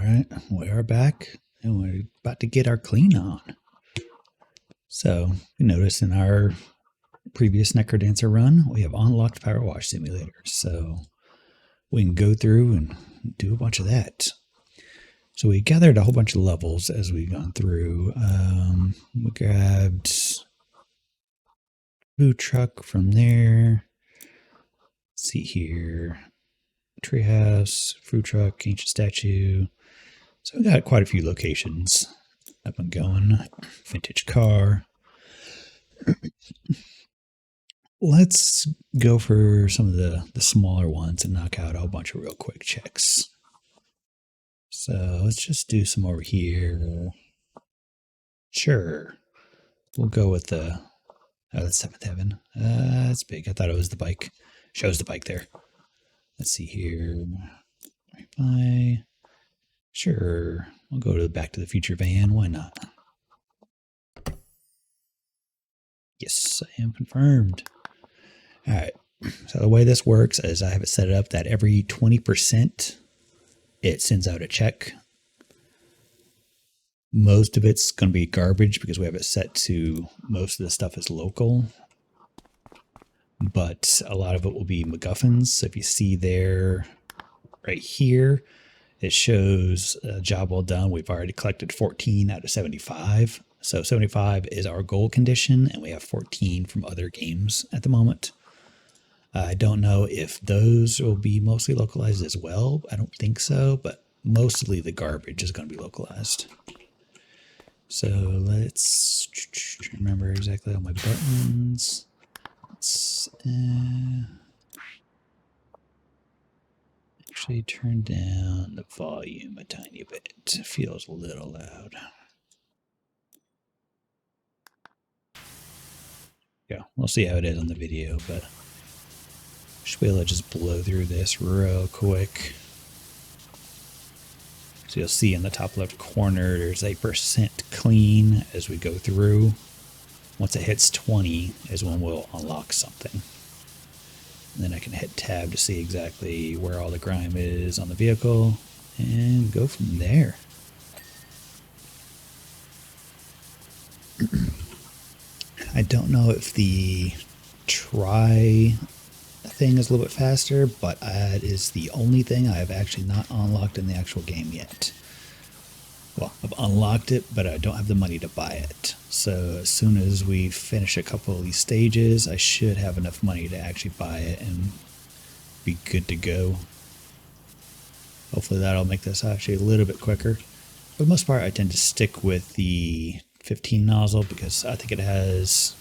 Alright, we are back and we're about to get our clean on. So, you notice in our previous Necrodancer run, we have unlocked Power Wash Simulator. So, we can go through and do a bunch of that. So, we gathered a whole bunch of levels as we've gone through. We grabbed food truck from there. Let's see here. Treehouse, food truck, ancient statue. So we got quite a few locations up and going. Vintage car. Let's go for some of the smaller ones and knock out a whole bunch of real quick checks. So let's just do some over here. Sure. We'll go with the... Oh, that's Seventh Heaven. That's big. I thought it was the bike. Shows the bike there. Let's see here. Right by. Sure. We'll go to the Back to the Future van. Why not? Yes, I am confirmed. All right. So the way this works is I have it set up that every 20% it sends out a check. Most of it's going to be garbage because we have it set to most of the stuff is local. But a lot of it will be MacGuffins. So if you see there, right here, it shows a job well done. We've already collected 14 out of 75. So 75 is our goal condition, and we have 14 from other games at the moment. I don't know if those will be mostly localized as well. I don't think so, but mostly the garbage is going to be localized. So let's remember exactly all my buttons. Let's actually turn down the volume a tiny bit. It feels a little loud. Yeah, we'll see how it is on the video, but I should be able to just blow through this real quick. So you'll see in the top left corner, there's a % clean as we go through. Once it hits 20 is when we'll unlock something. And then I can hit tab to see exactly where all the grime is on the vehicle and go from there. I don't know if the try thing is a little bit faster, but that is the only thing I have actually not unlocked in the actual game yet. Well, I've unlocked it, but I don't have the money to buy it. So as soon as we finish a couple of these stages, I should have enough money to actually buy it and be good to go. Hopefully that'll make this actually a little bit quicker. For the most part, I tend to stick with the 15 nozzle because I think it has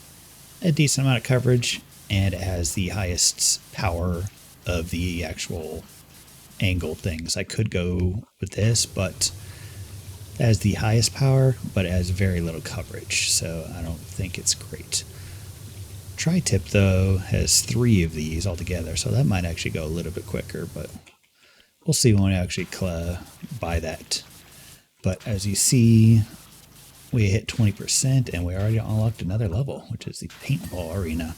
a decent amount of coverage and it has the highest power of the actual angle things. I could go with this, but it has the highest power, but it has very little coverage, so I don't think it's great. Tri-tip, though, has 3 of these altogether, so that might actually go a little bit quicker, but we'll see when we actually buy that. But as you see, we hit 20%, and we already unlocked another level, which is the paintball arena.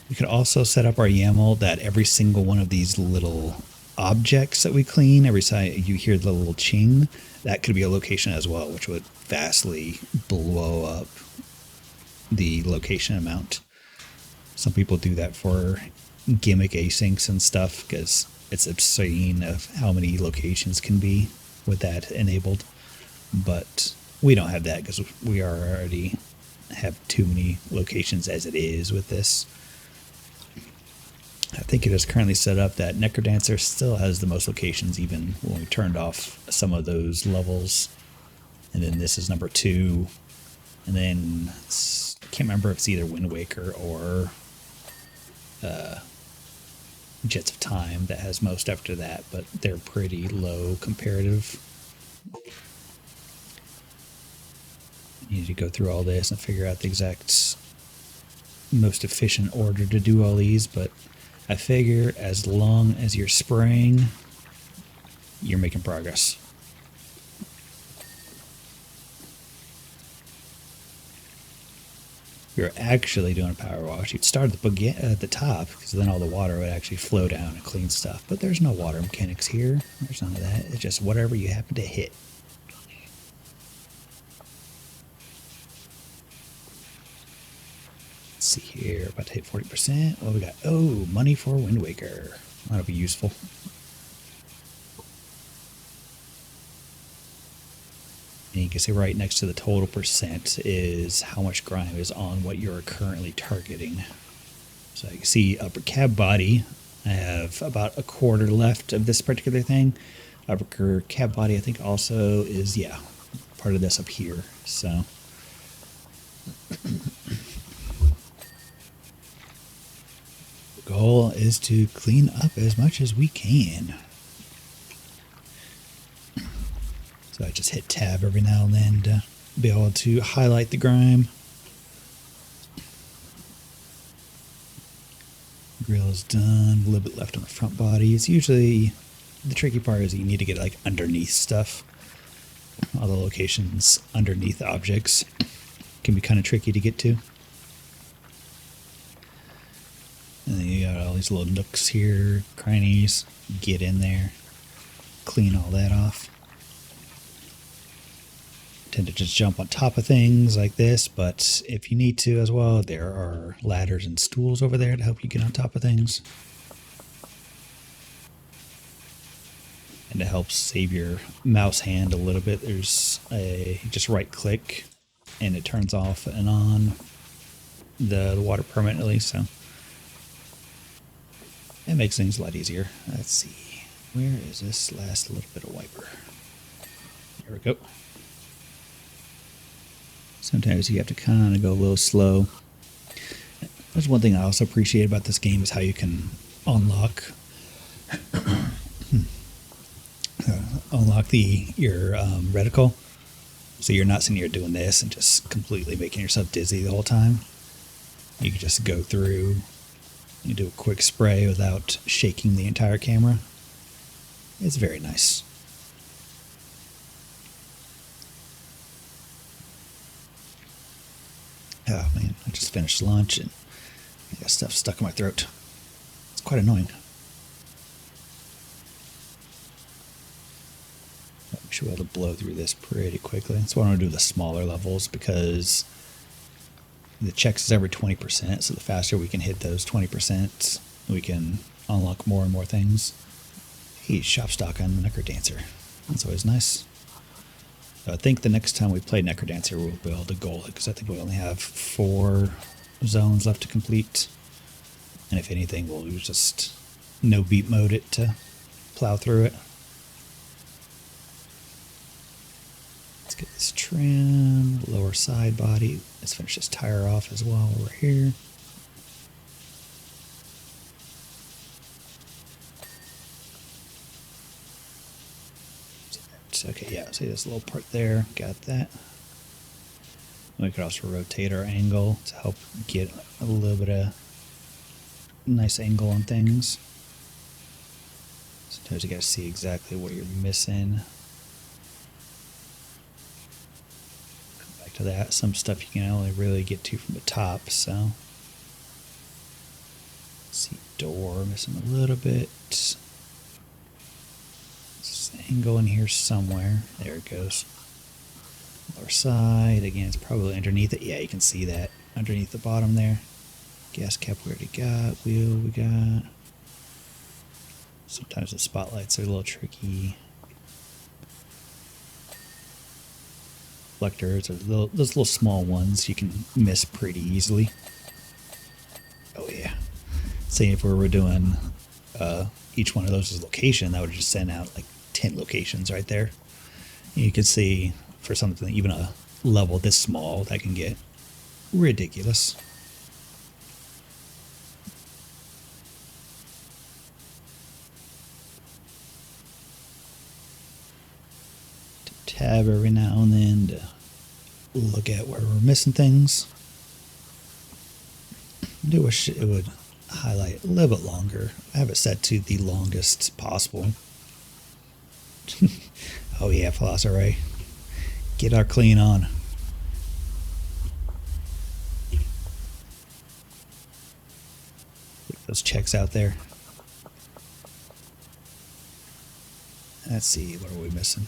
We could also set up our YAML that every single one of these little objects that we clean, every time you hear the little ching, that could be a location as well, which would vastly blow up the location amount. Some people do that for gimmick asyncs and stuff because it's obscene of how many locations can be with that enabled. But we don't have that because we already have too many locations as it is with this. I think it is currently set up that Necrodancer still has the most locations even when we turned off some of those levels. And then this is number 2. And then I can't remember if it's either Wind Waker or Jets of Time that has most after that, but they're pretty low comparative. You need to go through all this and figure out the exact most efficient order to do all these, but I figure as long as you're spraying, you're making progress. you're actually doing a power wash, you'd start at the top, because then all the water would actually flow down and clean stuff. But there's no water mechanics here. There's none of that. It's just whatever you happen to hit. Let's see here. About to hit 40%. What we got? Oh, money for Wind Waker. That'll be useful. And you can see right next to the total percent is how much grime is on what you're currently targeting. So you can see upper cab body, I have about a quarter left of this particular thing. Upper cab body I think also is, yeah, part of this up here. So the goal is to clean up as much as we can. So I just hit tab every now and then to be able to highlight the grime. Grill is done. A little bit left on the front body. It's usually, the tricky part is you need to get like underneath stuff. All the locations underneath objects can be kind of tricky to get to. And then you got all these little nooks here, crannies. Get in there, clean all that off. Tend to just jump on top of things like this, but if you need to as well, there are ladders and stools over there to help you get on top of things. And it helps save your mouse hand a little bit. There's a, just right click and it turns off and on the water permanently, so it makes things a lot easier. Let's see, where is this last little bit of wiper? There we go. Sometimes you have to kind of go a little slow. That's one thing I also appreciate about this game is how you can unlock your reticle. So you're not sitting here doing this and just completely making yourself dizzy the whole time. You can just go through, you do a quick spray without shaking the entire camera. It's very nice. Oh man, I just finished lunch and I got stuff stuck in my throat. It's quite annoying. We should be able to blow through this pretty quickly. That's why I want to do the smaller levels, because the checks is every 20%, so the faster we can hit those 20%, we can unlock more and more things. Hey, shop stock on Necrodancer. That's always nice. I think the next time we play Necrodancer, we'll be able to goal it, because I think we only have 4 zones left to complete. And if anything, we'll just no beat mode it to plow through it. Let's get this trim, lower side body. Let's finish this tire off as well over here. Okay, yeah, see this little part there, got that. We could also rotate our angle to help get a little bit of nice angle on things. Sometimes you gotta see exactly what you're missing. Come back to that. Some stuff you can only really get to from the top, so. See, door missing a little bit. Angle in here somewhere. There it goes. Lower side. Again, it's probably underneath it. Yeah, you can see that underneath the bottom there. Gas cap we already got. Wheel we got. Sometimes the spotlights are a little tricky. Reflectors are those little small ones you can miss pretty easily. Oh yeah. Say if we were doing each one of those as location, that would just send out like 10 locations right there. You can see for something, even a level this small, that can get ridiculous. Tab every now and then to look at where we're missing things. I do wish it would highlight a little bit longer. I have it set to the longest possible. Oh yeah, Philosopher, get our clean on. checks out there. Let's see, what are we missing?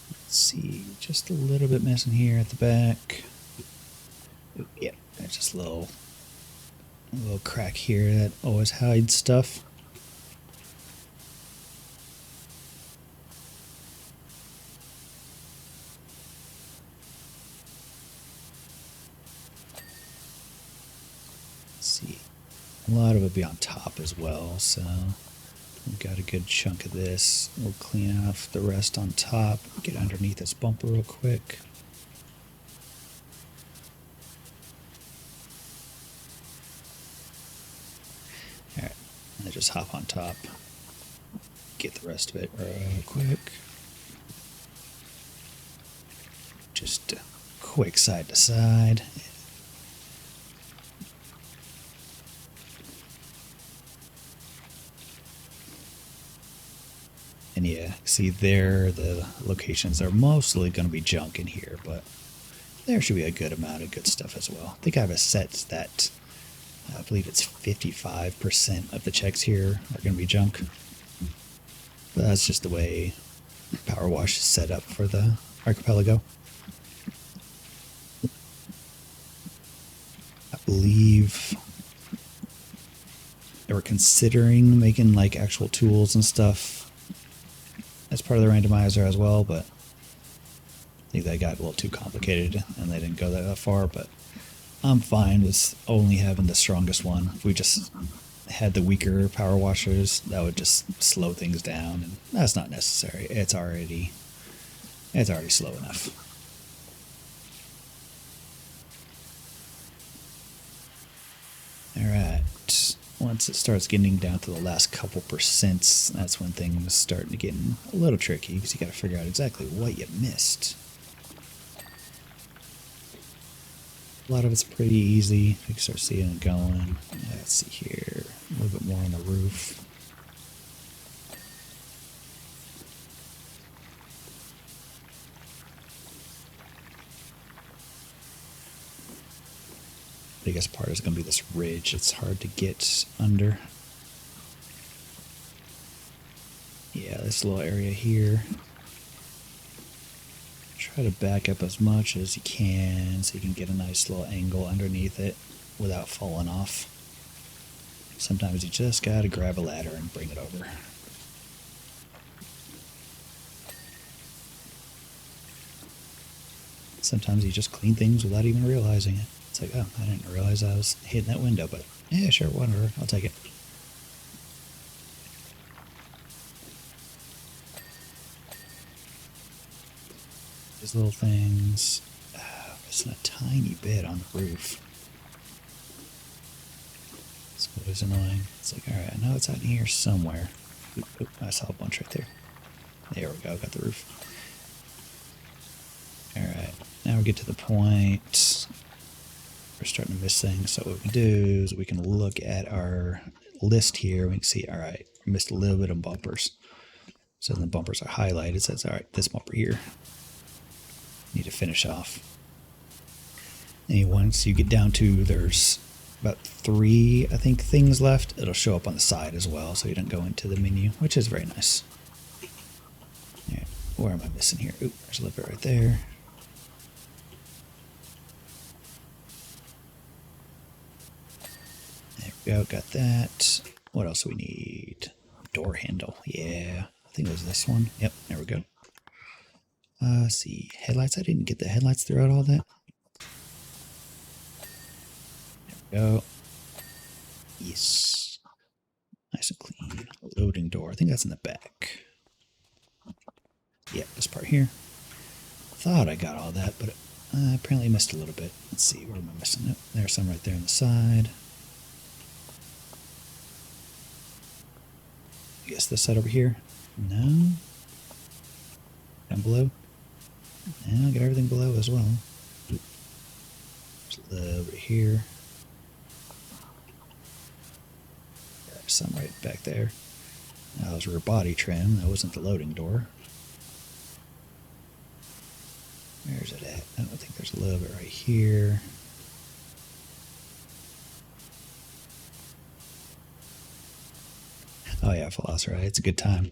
Let's see, just a little bit missing here at the back. Ooh, yeah, there's just a little crack here that always hides stuff. Let's see, a lot of it be on top as well, so we've got a good chunk of this. We'll clean off the rest on top, get underneath this bumper real quick. Alright, and just hop on top, get the rest of it real quick. Just a quick side to side. And yeah, see there, the locations are mostly going to be junk in here, but there should be a good amount of good stuff as well. I think I have a set that I believe it's 55% of the checks here are going to be junk. But that's just the way Power Wash is set up for the Archipelago. I believe they were considering making like actual tools and stuff as part of the randomizer as well, but I think that got a little too complicated and they didn't go that far. But I'm fine with only having the strongest one. If we just had the weaker power washers, that would just slow things down, and that's not necessary. It's already slow enough. Alright, once it starts getting down to the last couple percents, that's when things start to get a little tricky, because you got to figure out exactly what you missed. A lot of it's pretty easy. You can start seeing it going. Let's see here, a little bit more on the roof. Biggest part is going to be this ridge. It's hard to get under. Yeah, this little area here. Try to back up as much as you can so you can get a nice little angle underneath it without falling off. Sometimes you just got to grab a ladder and bring it over. Sometimes you just clean things without even realizing it. It's like, oh, I didn't realize I was hitting that window, but yeah, sure, whatever, I'll take it. These little things, missing a tiny bit on the roof. It's always annoying. It's like, alright, I know it's out in here somewhere. Oop, oop, I saw a bunch right there. There we go, got the roof. Alright, now we get to the point. We're starting to miss things, so what we can do is we can look at our list here. We can see, alright, we missed a little bit of bumpers. So the bumpers are highlighted. It says, alright, this bumper here. Need to finish off. And once you get down to, there's about 3, I think, things left, it'll show up on the side as well, so you don't go into the menu, which is very nice. Yeah, where am I missing here? Oop, there's a little bit right there. There we go, got that. What else do we need? Door handle, yeah. I think it was this one. Yep, there we go. Let's see, headlights. I didn't get the headlights throughout all that. There we go. Yes. Nice and clean. Loading door. I think that's in the back. Yep, this part here. Thought I got all that, but apparently missed a little bit. Let's see, where am I missing it? There's some right there on the side. I guess this side over here. No. Down below. And I'll get everything below as well. There's a little bit here. There's some right back there. That was rear body trim. That wasn't the loading door. Where's it at? I think there's a little bit right here. Oh yeah, Velociraptor. It's a good time.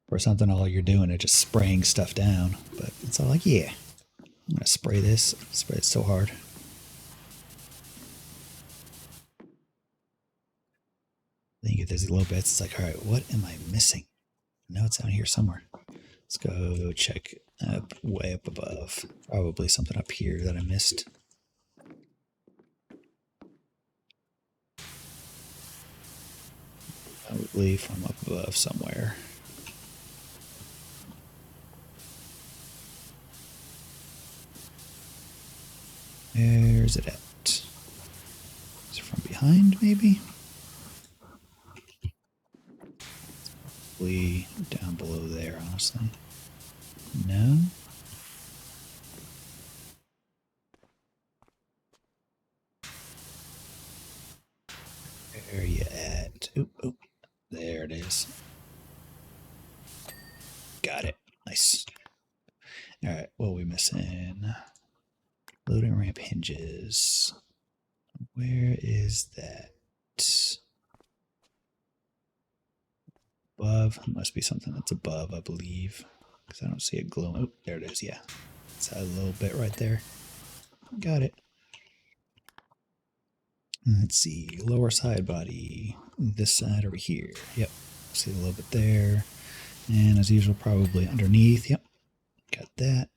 Or something all you're doing is just spraying stuff down. But it's all like, yeah, I'm going to spray this. Spray it so hard. Then you get these little bits. It's like, all right, what am I missing? No, it's down here somewhere. Let's go check up way up above. Probably something up here that I missed. Probably from up above somewhere. Where's it at? Is it from behind, maybe? Probably down below there, honestly. No? Where are you at? Oop, oop. There it is. Got it. Nice. Alright, what are we missing? Loading ramp hinges. Where is that? Above. It must be something that's above, I believe. Because I don't see it glowing. Oh, there it is, yeah. It's that little bit right there. Got it. Let's see. Lower side body. This side over here. Yep. See a little bit there. And as usual, probably underneath. Yep. Got that.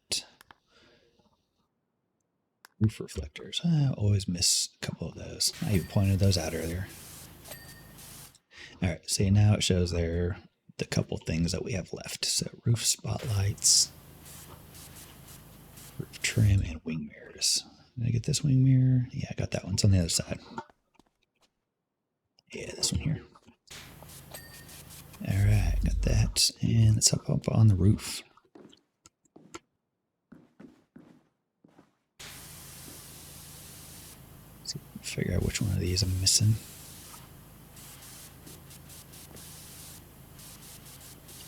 Roof reflectors. I always miss a couple of those. I even pointed those out earlier. Alright, see now it shows there the couple things that we have left. So roof spotlights, roof trim, and wing mirrors. Did I get this wing mirror? Yeah, I got that one. It's on the other side. Yeah, this one here. Alright, got that. And let's up on the roof. See if we can figure out which one of these I'm missing.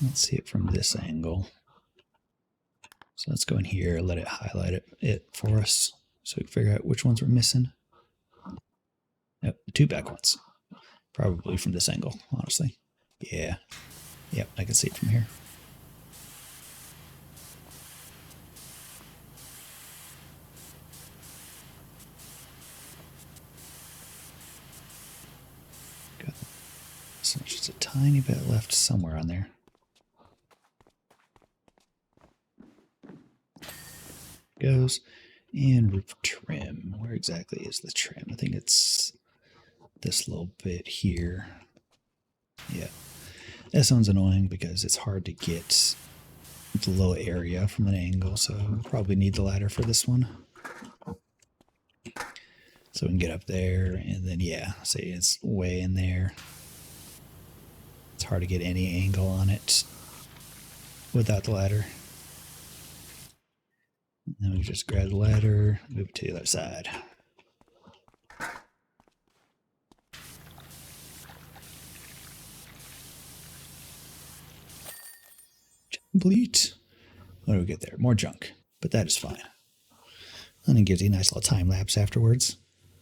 Let's see it from this angle. So let's go in here, let it highlight it for us so we can figure out which ones we're missing. Yep, the two back ones. Probably from this angle, honestly. Yeah. Yep, I can see it from here. Got so just a tiny bit left somewhere on there. Goes. And roof trim. Where exactly is the trim? I think it's this little bit here. Yeah. This one's annoying because it's hard to get the low area from an angle, so we'll probably need the ladder for this one. So we can get up there, and then, yeah, see, it's way in there. It's hard to get any angle on it without the ladder. And then we just grab the ladder, move it to the other side. Complete. What do we get there? More junk, but that is fine. And it gives you a nice little time lapse afterwards.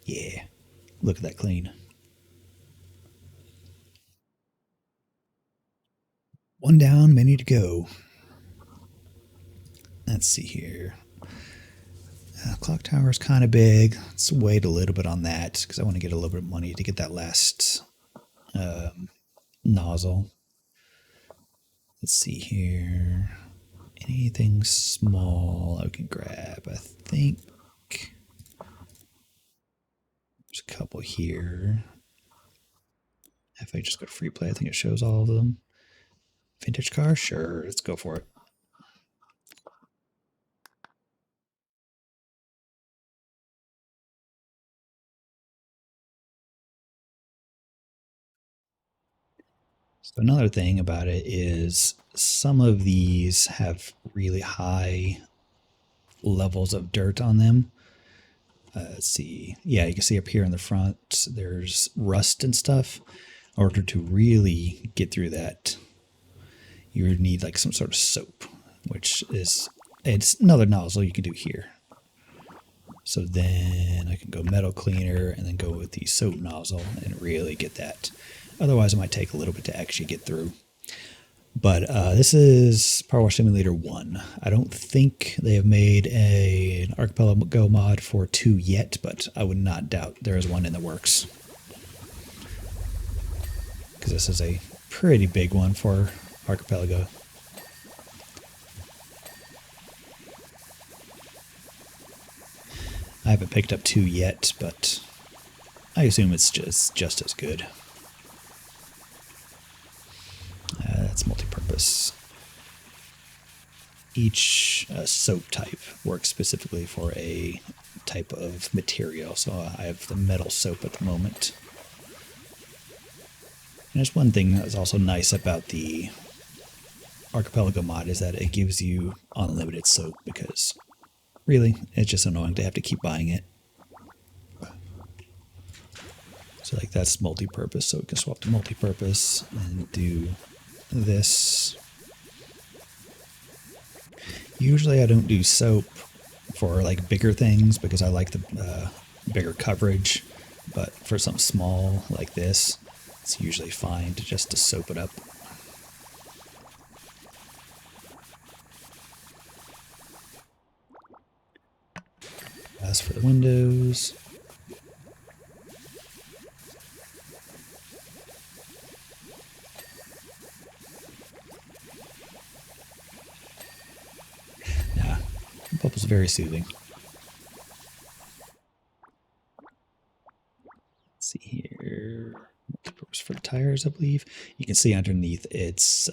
Yeah, look at that clean. One down, many to go. Let's see here. Clock tower is kind of big. Let's wait a little bit on that because I want to get a little bit of money to get that last nozzle. Let's see here. Anything small I can grab. I think there's a couple here. If I just go to free play, I think it shows all of them. Vintage car? Sure, let's go for it. So another thing about it is some of these have really high levels of dirt on them. Let's see. Yeah, you can see up here in the front, there's rust and stuff. In order to really get through that, you would need like some sort of soap, which is, it's another nozzle you can do here. So then I can go metal cleaner and then go with the soap nozzle and really get that. Otherwise, it might take a little bit to actually get through. But this is Power Wash Simulator 1. I don't think they have made an Archipelago mod for 2 yet, but I would not doubt there is one in the works. Because this is a pretty big one for Archipelago. I haven't picked up 2 yet, but I assume it's just as good. That's multi-purpose. Each soap type works specifically for a type of material. So I have the metal soap at the moment. And there's one thing that's also nice about the Archipelago mod is that it gives you unlimited soap, because really, it's just annoying to have to keep buying it. So like that's multi-purpose, so we can swap to multi-purpose and do this. Usually I don't do soap for like bigger things because I like the bigger coverage, but for something small like this, it's usually fine just to soap it up. As for the windows, bubbles very soothing. Let's see here, multi-purpose for the tires, I believe. You can see underneath it's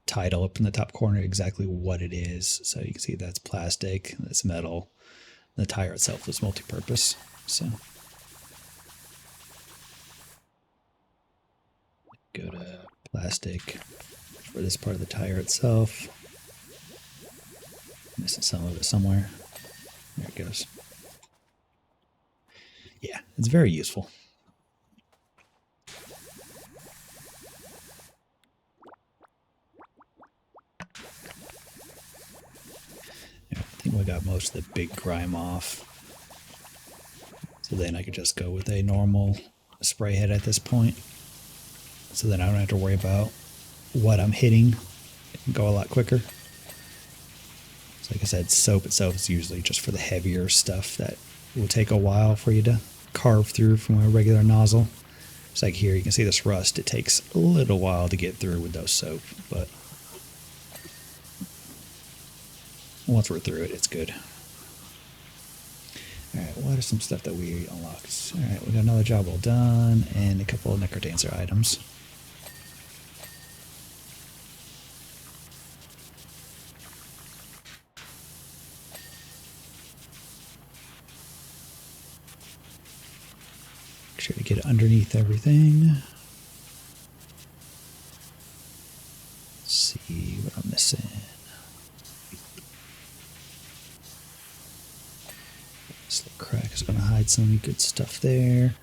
title up in the top corner exactly what it is. So you can see that's plastic, that's metal. The tire itself is multi-purpose. So go to plastic for this part of the tire itself. Missing some of it somewhere. There it goes. Yeah, it's very useful. I think we got most of the big grime off. So then I could just go with a normal spray head at this point. So then I don't have to worry about what I'm hitting. It can go a lot quicker. So like I said, soap itself is usually just for the heavier stuff that will take a while for you to carve through from a regular nozzle. It's like here, you can see this rust. It takes a little while to get through with those soap, but once we're through it, it's good. Alright, what are some stuff that we unlocked? Alright, we got another job well done, and a couple of Necrodancer items. Make sure to get underneath everything. Let's see what I'm missing. This little crack is going to hide some good stuff there.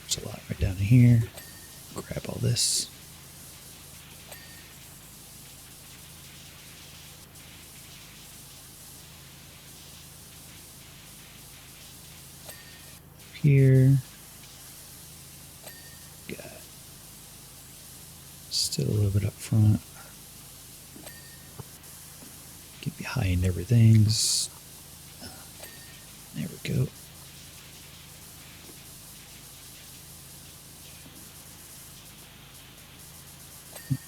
There's a lot right down in here. Grab all this. Here. Got still a little bit up front. Get behind everything. There we go.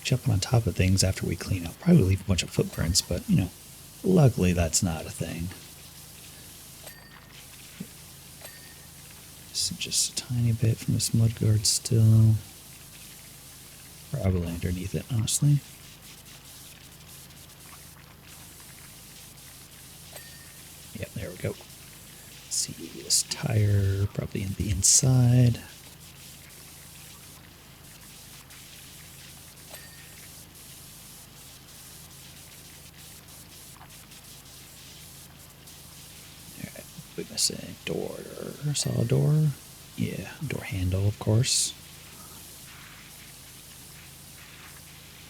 Jumping on top of things after we clean up. Probably leave a bunch of footprints, but you know, luckily that's not a thing. Just a tiny bit from this mudguard still. Probably underneath it, honestly. Yep, there we go. Let's see this tire, probably in the inside. missing? Door. Saw a door. Yeah, door handle, of course.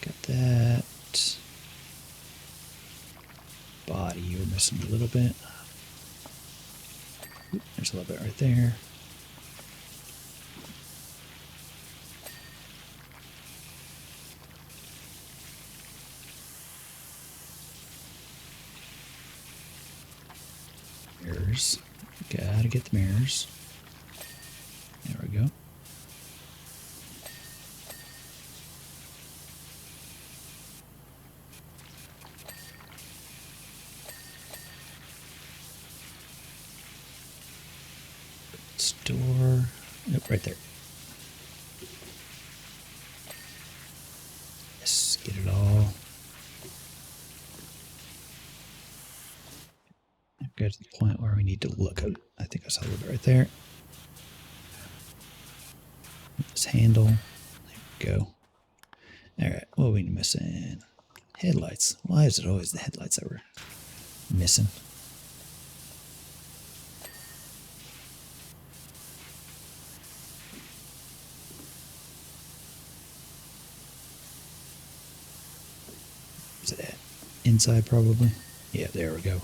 Got that. Body, we're missing a little bit. Oop, there's a little bit right there. Mirrors. Gotta get the mirrors. There we go. Store. Nope, right there. Yes, get it all. Got to the point where we need to look. I think I saw a little bit right there. This handle. There we go. Alright, what are we missing? Headlights. Why is it always the headlights that we're missing? Where's it at? Inside, probably. Yeah, there we go.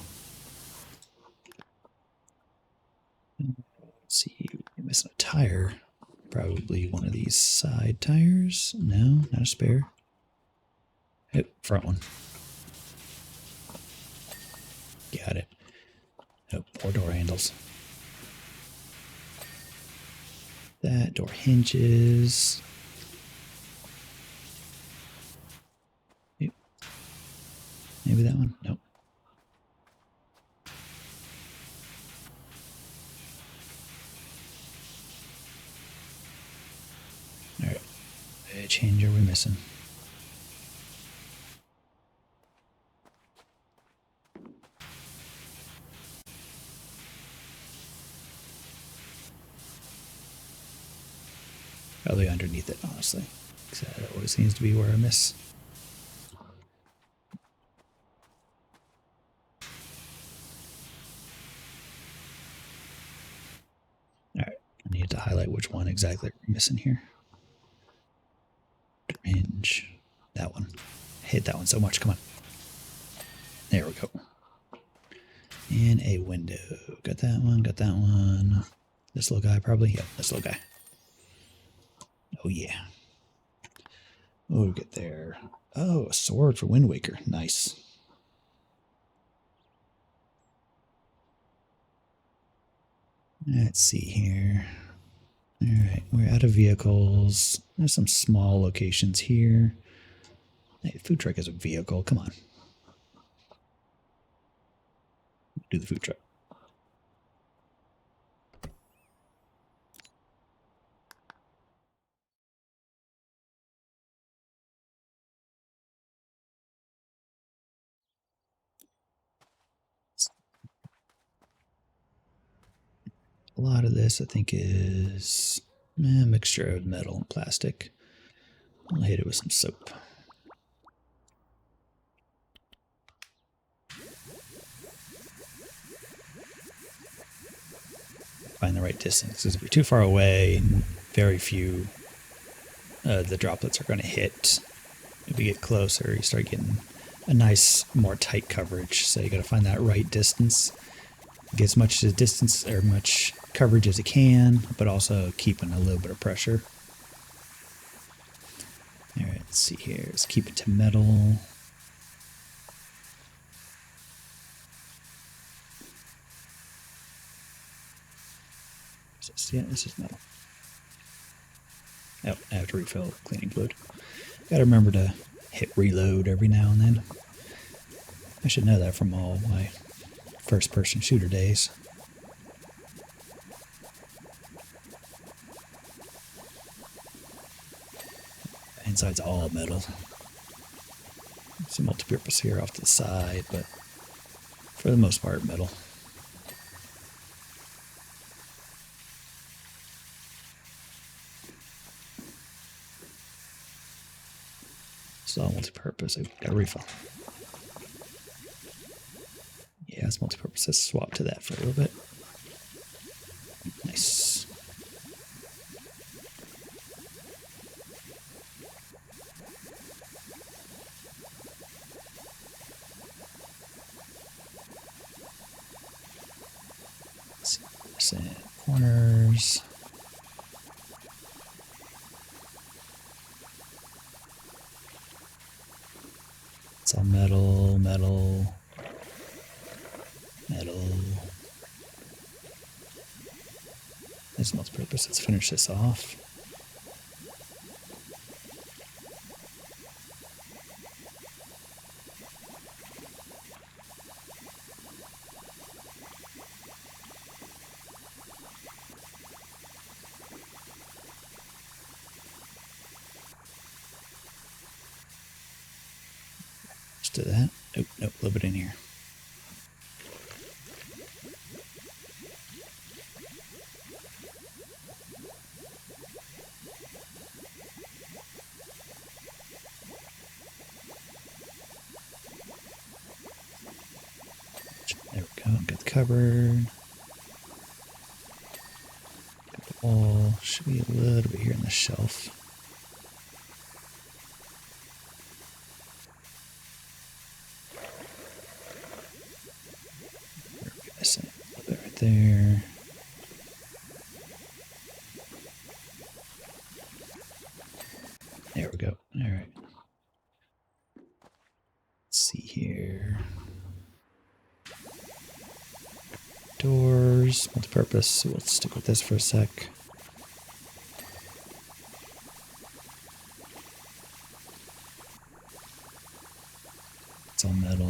Let's see. We're missing a tire. Probably one of these side tires. No, not a spare. Oh, front one. Got it. Oh, more door handles. That door hinges. Oop. Maybe that one? Nope. Alright. Change are we missing? Probably underneath it, honestly. That always seems to be where I miss. Alright, I need to highlight which one exactly we're missing here. Hinge. That one. I hate that one so much. Come on. There we go. And a window. Got that one, got that one. This little guy probably? Yep, this little guy. Oh yeah. Oh, we get there. Oh, a sword for Wind Waker. Nice. Let's see here. Alright, we're out of vehicles. There's some small locations here. Hey, food truck is a vehicle. Come on. Do the food truck. A lot of this, I think, is a mixture of metal and plastic. I'll hit it with some soap. Find the right distance, because if you're too far away, very few the droplets are going to hit. If you get closer, you start getting a nice, more tight coverage. So you got to find that right distance. Get as much distance or much coverage as it can, but also keeping a little bit of pressure. All right, let's see here. Let's keep it to metal. Yeah, this is metal. Oh, I have to refill cleaning fluid. Gotta remember to hit reload every now and then. I should know that from all my first-person shooter days. Inside's all metal. Some multi-purpose here off to the side, but for the most part, metal. It's all multi-purpose. I've got a refill. Yeah, it's multi-purpose. Let's swap to that for a little bit. Missing corners. It's all metal, metal, metal. There's multi-purpose. Let's finish this off. Let's do that. Nope, nope, a little bit in here. There we go. Got the cupboard. Got the wall. Should be a little bit here on the shelf. Missing a little bit right there. There we go. All right. Let's see here. Doors, multi-purpose. So we'll stick with this for a sec. It's all metal.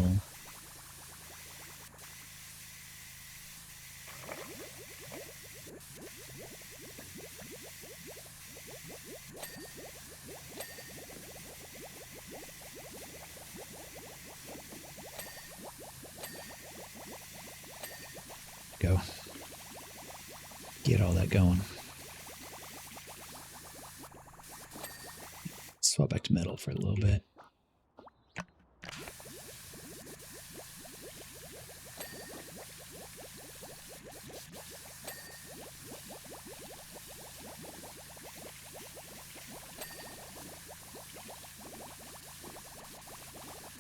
Go. Get all that going. Swap back to metal for a little bit.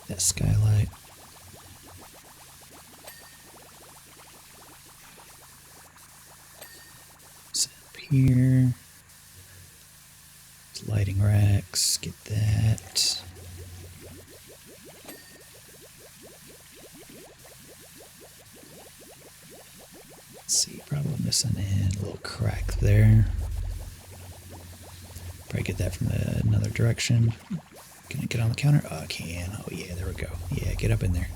That skylight. Here, lighting racks, get that. Let's see, probably missing in a little crack there. Probably get that from another direction. Can I get on the counter? Oh, I can. Oh yeah, there we go. Yeah, get up in there.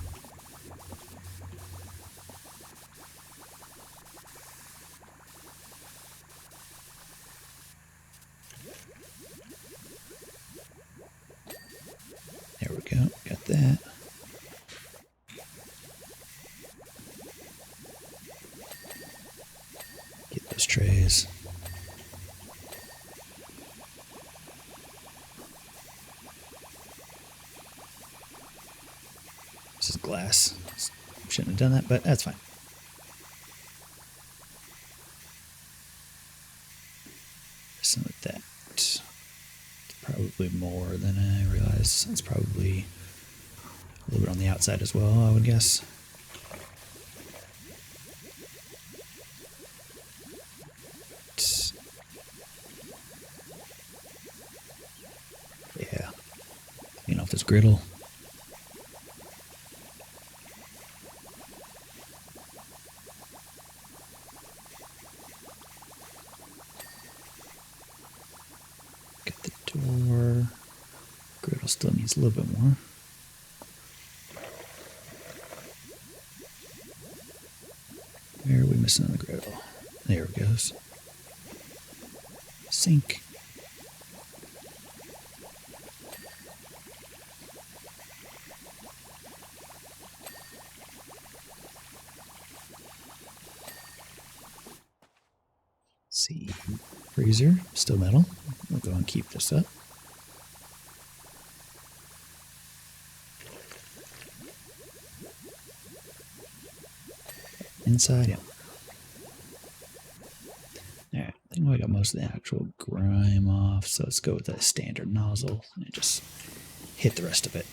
There we go, got that. Get those trays. This is glass. Shouldn't have done that, but that's fine. Some of that. Probably more than I realized. It's probably a little bit on the outside as well, I would guess. Yeah. Clean off this griddle. Got the door. Griddle still needs a little bit more. Where are we missing on the griddle? There it goes. Sink. See, freezer, still metal. We'll go and keep this up. Inside, yeah. Alright, I think we got most of the actual grime off, so let's go with the standard nozzle and just hit the rest of it.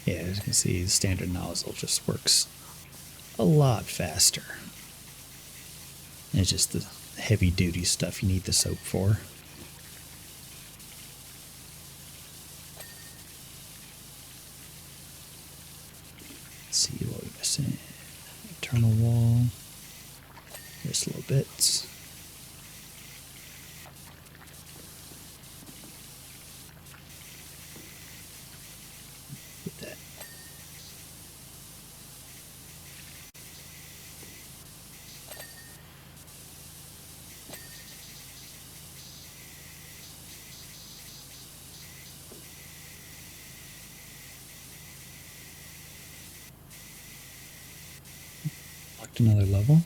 Yeah, as you can see, the standard nozzle just works a lot faster. And it's just the heavy duty stuff you need the soap for. Let's see what we're missing. Internal wall. Just little bits. Get that. Locked another level.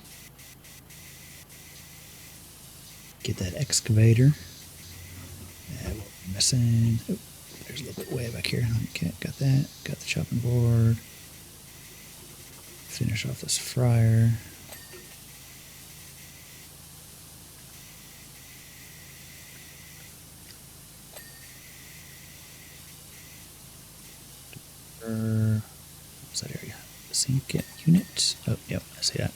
Get that excavator. What we're missing. Oh, there's a little bit way back here. Okay, got that. Got the chopping board. Finish off this fryer. What's that area? Sink unit. Oh, yep, I see that.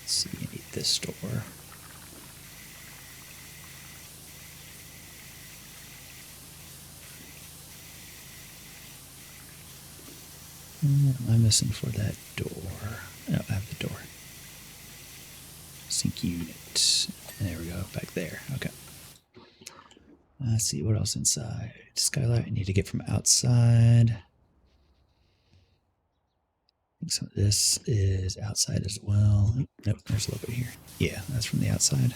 Let's see, you need this door. What am I missing for that door? Oh, I have the door. Sink unit. There we go, back there. Okay. Let's see, what else inside? Skylight, I need to get from outside. I think some of this is outside as well. Nope, there's a little bit here. Yeah, that's from the outside.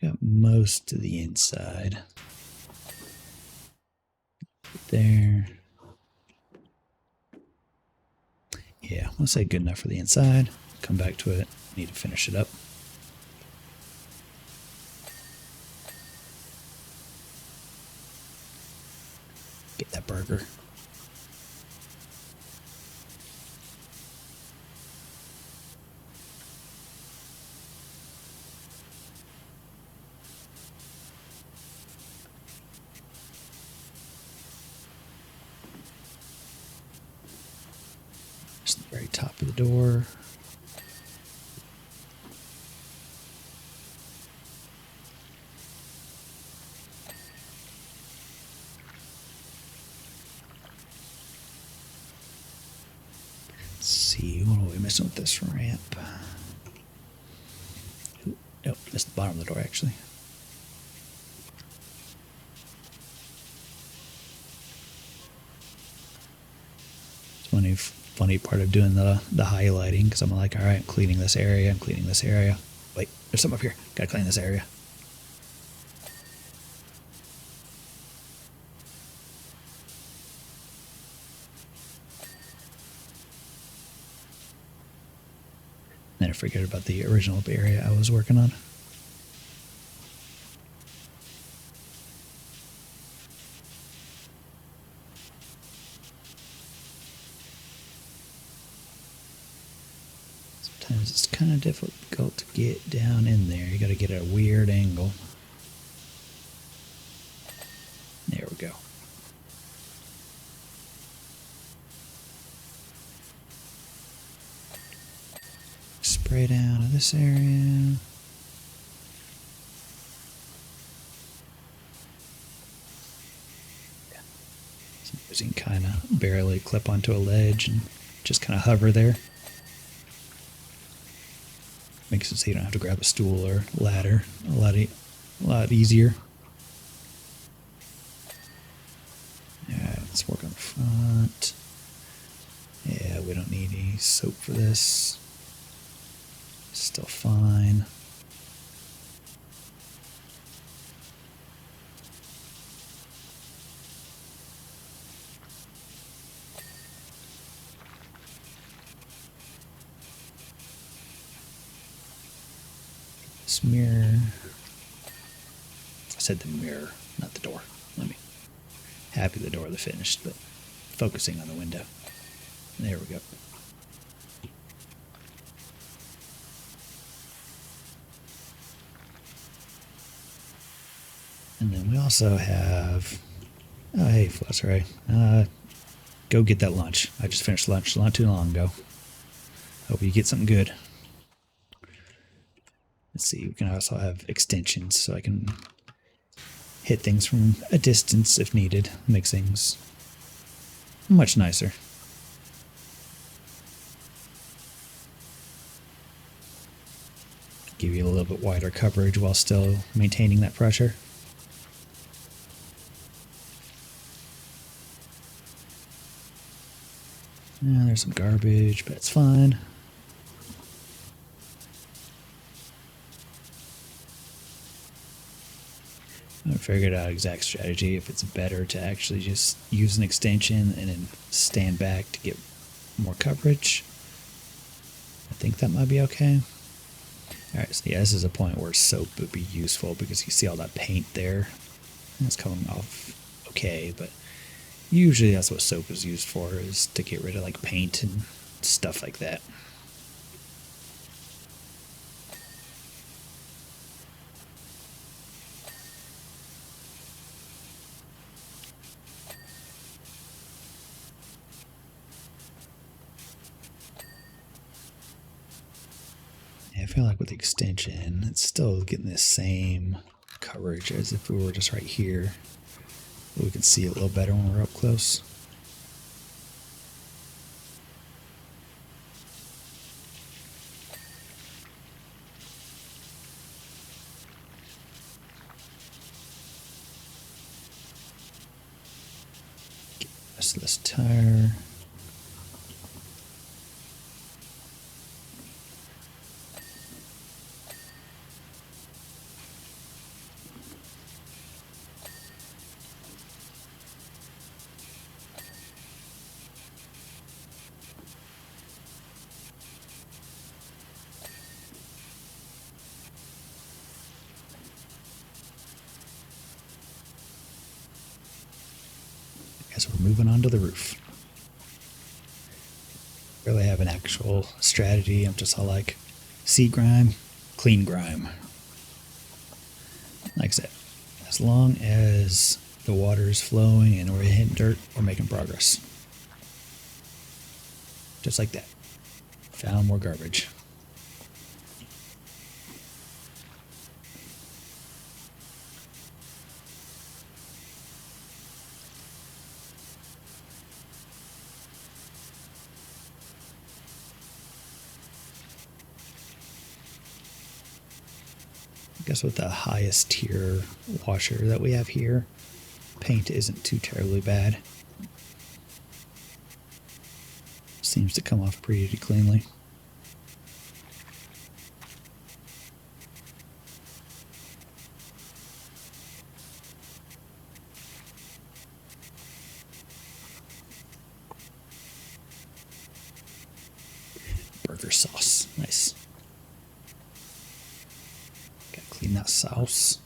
Got most to the inside. There. Yeah, let's say good enough for the inside. Come back to it. Need to finish it up. Get that burger. Just the very top of the door. Let's see, what are we missing with this ramp? Ooh, nope, missed the bottom of the door actually. It's funny part of doing the highlighting, because I'm like, all right, I'm cleaning this area, I'm cleaning this area. Wait, there's something up here. Gotta clean this area. Then I forget about the original area I was working on. Sometimes it's kind of difficult to get down in there. You gotta get a weird angle. There we go. Spray down to this area. Sometimes you can kind of barely clip onto a ledge and just kind of hover there. Makes it so you don't have to grab a stool or ladder. A lot easier. Alright, let's work on the front. Yeah, we don't need any soap for this. Still fine. This mirror. I said the mirror, not the door. Happy the door that finished, but focusing on the window. There we go. And then we also have... Oh, hey, Flussray. Go get that lunch. I just finished lunch not too long ago. Hope you get something good. Let's see, we can also have extensions so I can hit things from a distance if needed. Makes things much nicer. Give you a little bit wider coverage while still maintaining that pressure. Yeah, there's some garbage, but it's fine. I haven't figured out exact strategy if it's better to actually just use an extension and then stand back to get more coverage. I think that might be okay. Alright, so yeah, this is a point where soap would be useful because you see all that paint there. It's coming off okay, but usually that's what soap is used for, is to get rid of like paint and stuff like that. I feel like with the extension, it's still getting the same coverage as if we were just right here. But we can see it a little better when we're up close. Get the rest of this tire. Guess we're moving on to the roof. Really have an actual strategy. I'm just all like, see grime, clean grime. Like I said, as long as the water is flowing and we're hitting dirt, we're making progress. Just like that. Found more garbage. I guess with the highest tier washer that we have here, paint isn't too terribly bad. Seems to come off pretty cleanly. Burger sauce, nice. Gotta clean that sauce.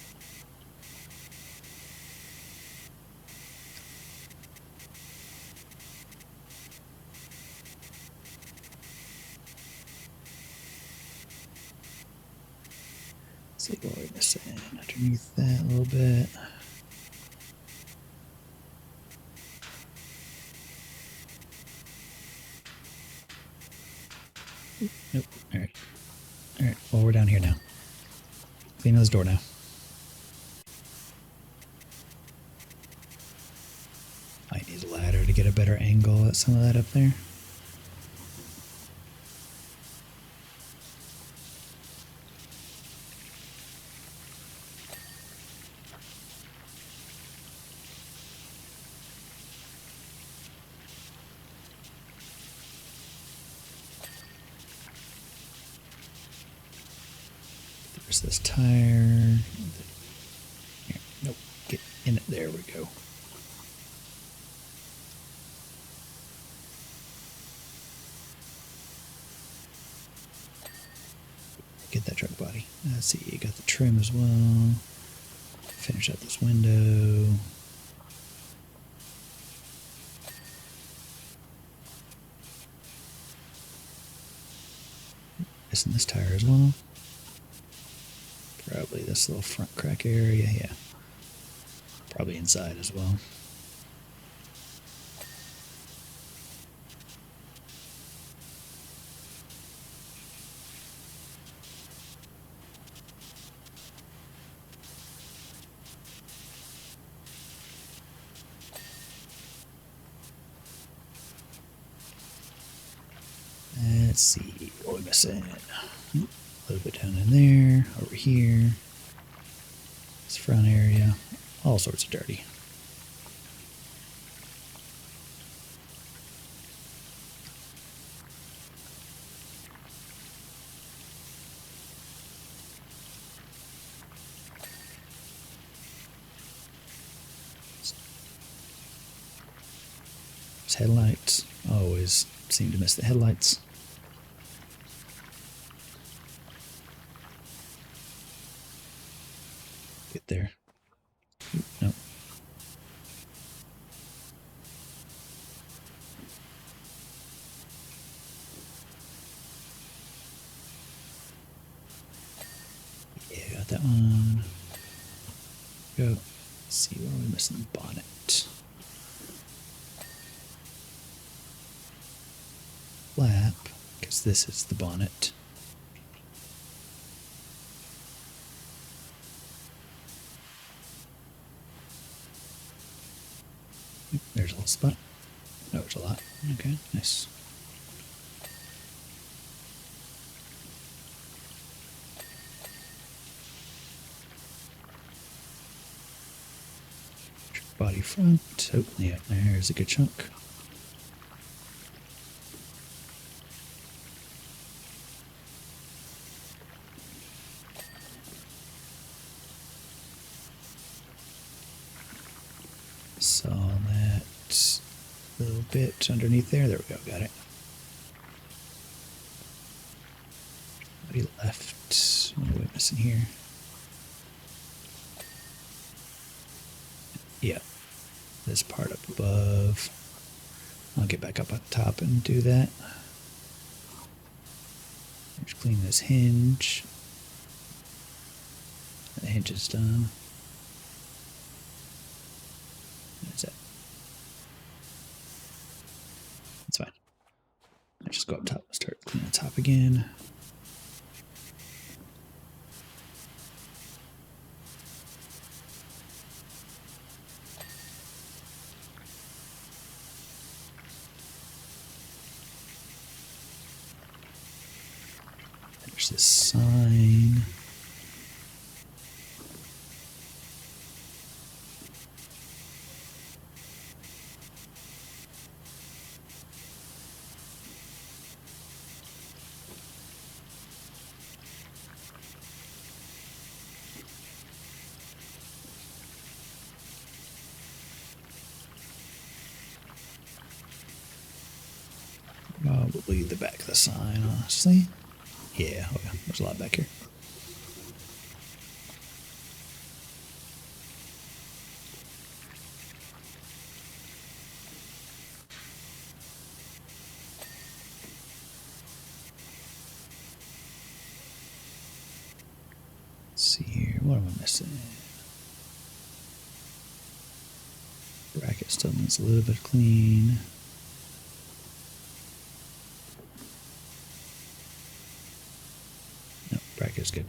Let's see what we're missing underneath that a little bit. Nope. Alright. Alright, well, we're down here now. Clean this door now. I need a ladder to get a better angle at some of that up there. There's this tire. Here, nope, get in it. There we go. Get that truck body. Let's see, you got the trim as well. Finish up this window. Missing this tire as well. Probably this little front crack area, yeah. Probably inside as well. Let's see, what are we missing? A little bit down in there, over here. This front area, all sorts of dirty. These headlights, always seem to miss the headlights. Get there. Nope. Yeah, got that one. Go. Let's see, where are we missing? The bonnet. Flap, because this is the bonnet. There's a little spot. Oh, there's a lot. Okay, nice. Body front. Oh, yeah, there's a good chunk. Saw that little bit underneath there. There we go, got it. Body left. What are we missing here? Yeah, this part up above. I'll get back up on top and do that. Just clean this hinge. The hinge is done. That's it. That's fine. I just go up top and start cleaning the top again. There's this sign. Probably the back of the sign, honestly. Yeah, okay. There's a lot back here. Let's see here. What am I missing? Bracket still needs a little bit of clean. No, bracket's good.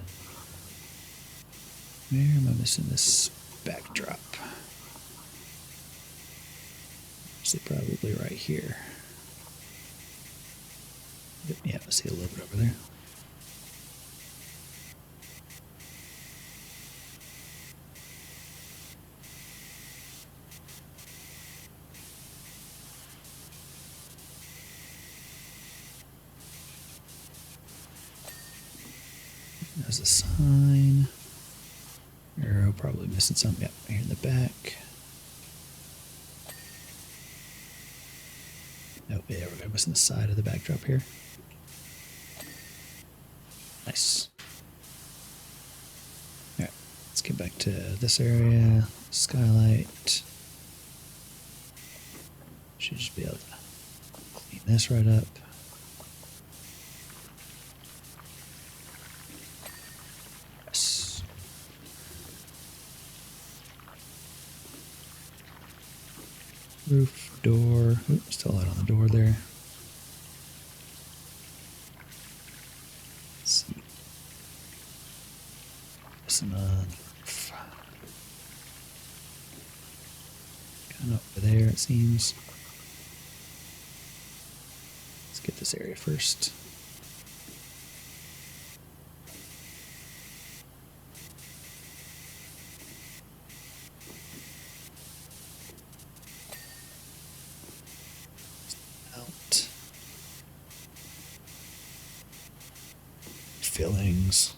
Where am I missing this backdrop? See, probably right here. Yep, yeah, I see a little bit over there. There's a sign. Arrow, probably missing something. Yep, here in the back. Oh, yeah, we're missing the side of the backdrop here. Nice. Alright, let's get back back to this area. Skylight. Should just be able to clean this right up. Yes. Roof, door. Oops, still light on the door there. Let's see. Missing a kind of over there, it seems. Let's get this area first. Out. Fillings.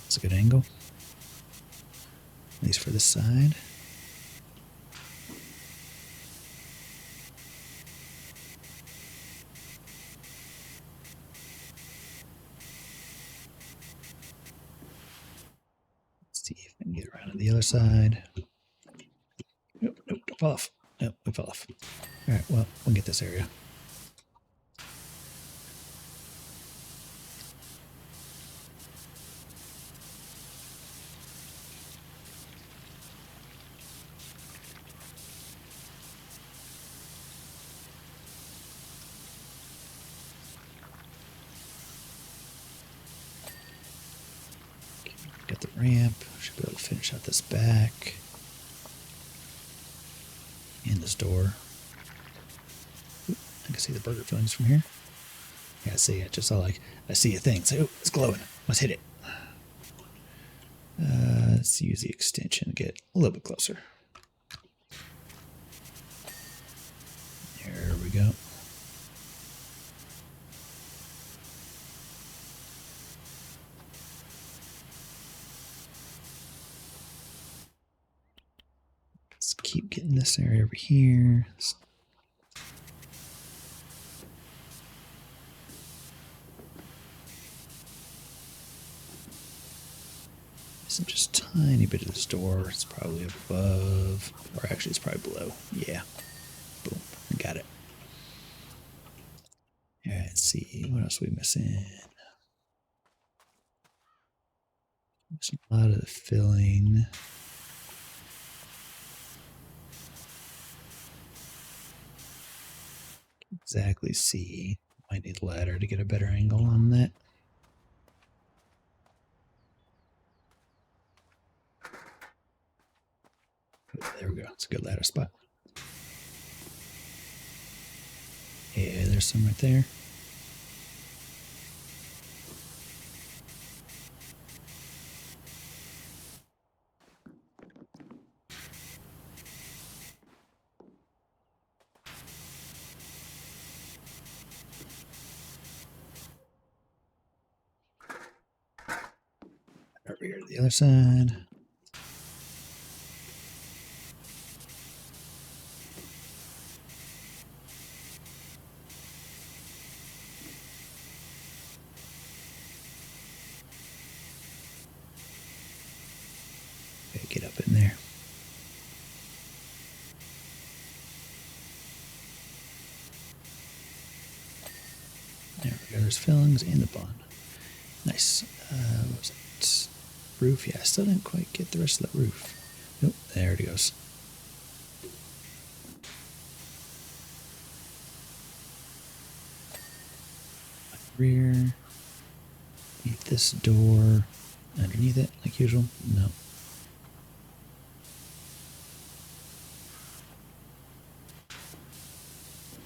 It's a good angle. At least for this side. Let's see if I can get around to the other side. Nope, nope, don't fall off. Nope, we fell off. Alright, well, we'll get this area. Got the ramp. Should be able to finish out this back. And this door. Oop, I can see the burger fillings from here. Yeah, I see it. Just all like, I see a thing. Say, oh, it's glowing. Let's hit it. Let's use the extension to get a little bit closer. There we go. Let's keep getting this area over here. Missing just a tiny bit of this door. It's probably above, or actually it's probably below. Yeah. Boom. I got it. All right, let's see. What else are we missing? Missing a lot of the filling. Exactly see. Might need a ladder to get a better angle on that. There we go. It's a good ladder spot. Yeah, there's some right there. Over here to the other side. Okay, get up in there. There we go. There's fillings and the bun. Nice. What was it? Roof. Yeah, I still didn't quite get the rest of that roof. Nope, there it goes. Rear. Need this door underneath it, like usual. No.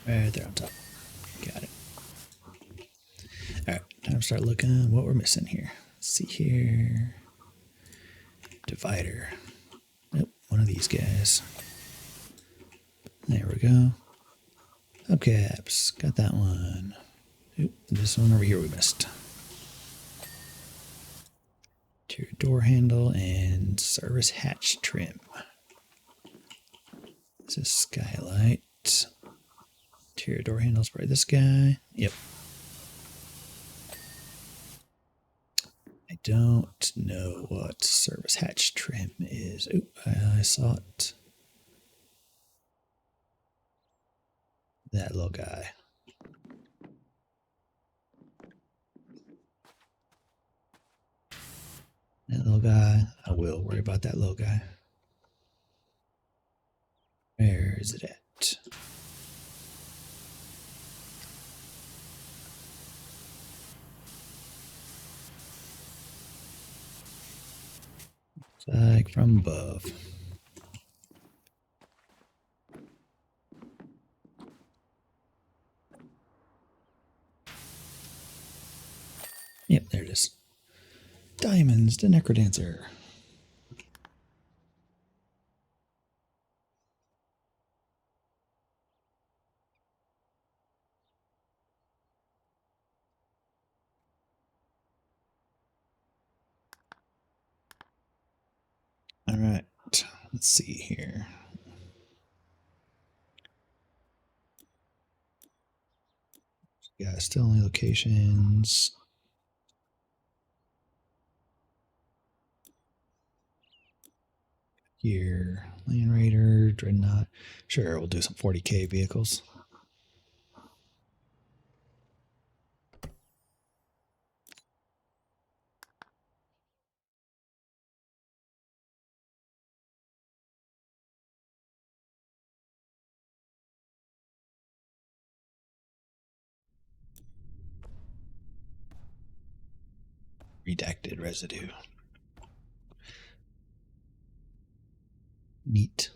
Right there on top. Got it. Alright, time to start looking at what we're missing here. Let's see here. Divider. Nope, one of these guys. There we go. Hubcaps. Got that one. Oop, this one over here we missed. Interior door handle and service hatch trim. This is skylight. Interior door handles by this guy. Yep. I don't know what service hatch trim is. Oh, I saw it. That little guy. That little guy. I will worry about that little guy. Where is it at? It's like from above. Yep, there it is. Diamonds, the Necrodancer. All right, let's see here. Yeah, still only locations. Here, Land Raider, Dreadnought. Sure, we'll do some 40k vehicles. Redacted residue. Neat.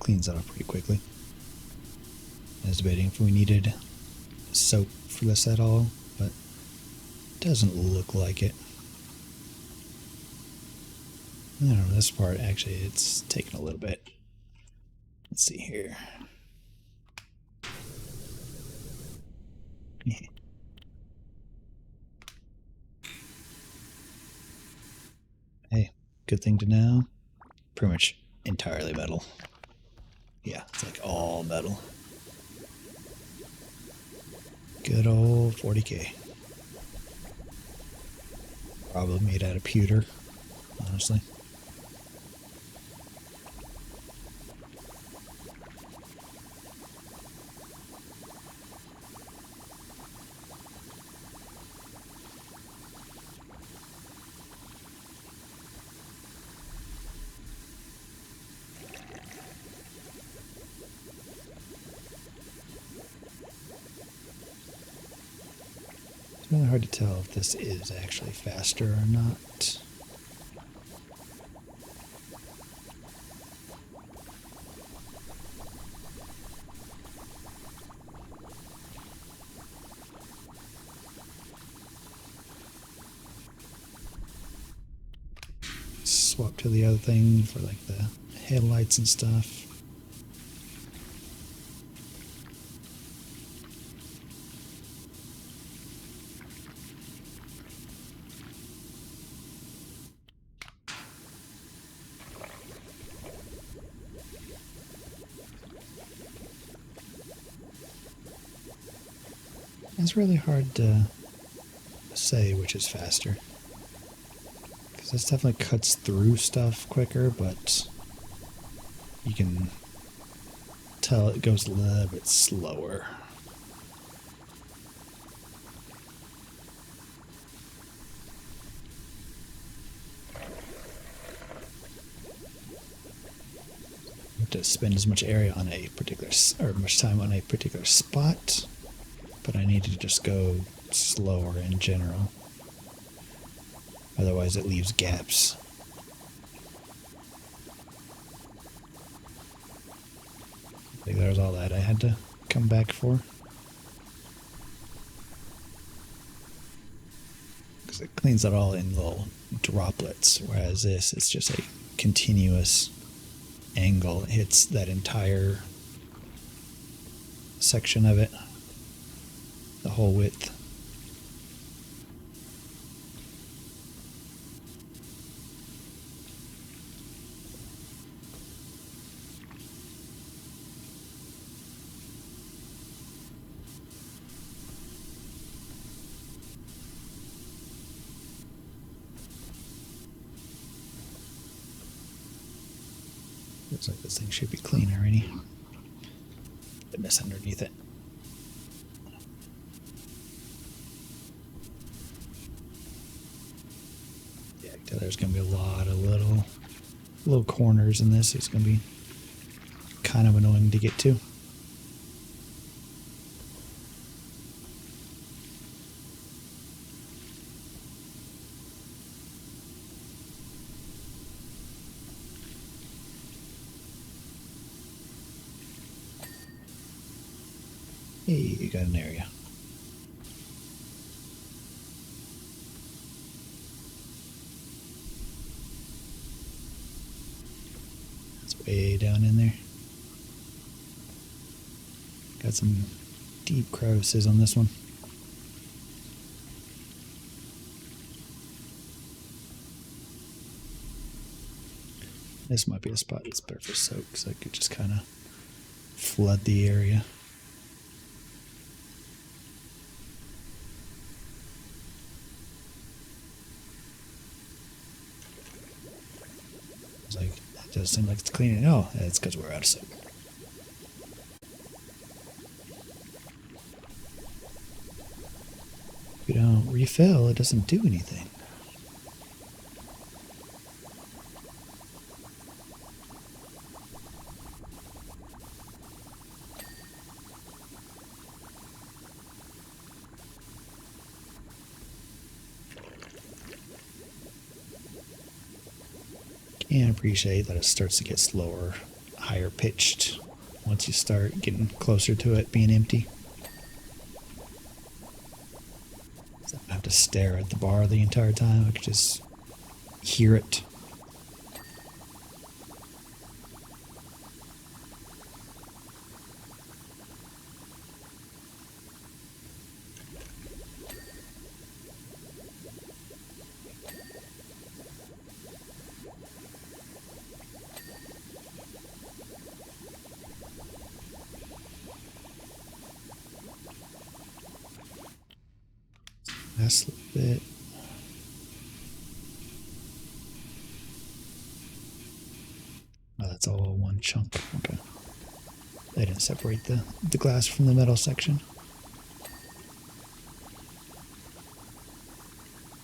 Cleans that up pretty quickly. I was debating if we needed soap for this at all, but it doesn't look like it. I don't know, this part actually it's taken a little bit. Let's see here. Hey, good thing to know. Pretty much entirely metal. Yeah, it's like all metal. Good old 40k. Probably made out of pewter, honestly. It's really hard to tell if this is actually faster or not. Swap to the other thing for like the headlights and stuff. It's really hard to say which is faster. Because this definitely cuts through stuff quicker, but you can tell it goes a little bit slower. You have to spend as much area on a particular, or much time on a particular spot, but I need to just go slower in general. Otherwise it leaves gaps. I think that was all that I had to come back for. Because it cleans it all in little droplets, whereas this, it's just a continuous angle. It hits that entire section of it, the whole width. Looks like this thing should be clean already. The mess underneath it. Yeah, there's gonna be a lot of little corners in this. It's gonna be kind of annoying to get to. Hey, you got an area. It's way down in there. Got some deep crevices on this one. This might be a spot that's better for soak, so I could just kind of flood the area. It's like, it does seem like it's cleaning. Oh, that's because we're out of soap. If you don't refill, it doesn't do anything. And appreciate that it starts to get slower, higher pitched once you start getting closer to it being empty. So I don't have to stare at the bar the entire time. I could just hear it. Last little bit. Oh, that's all one chunk. Okay. They didn't separate the glass from the metal section.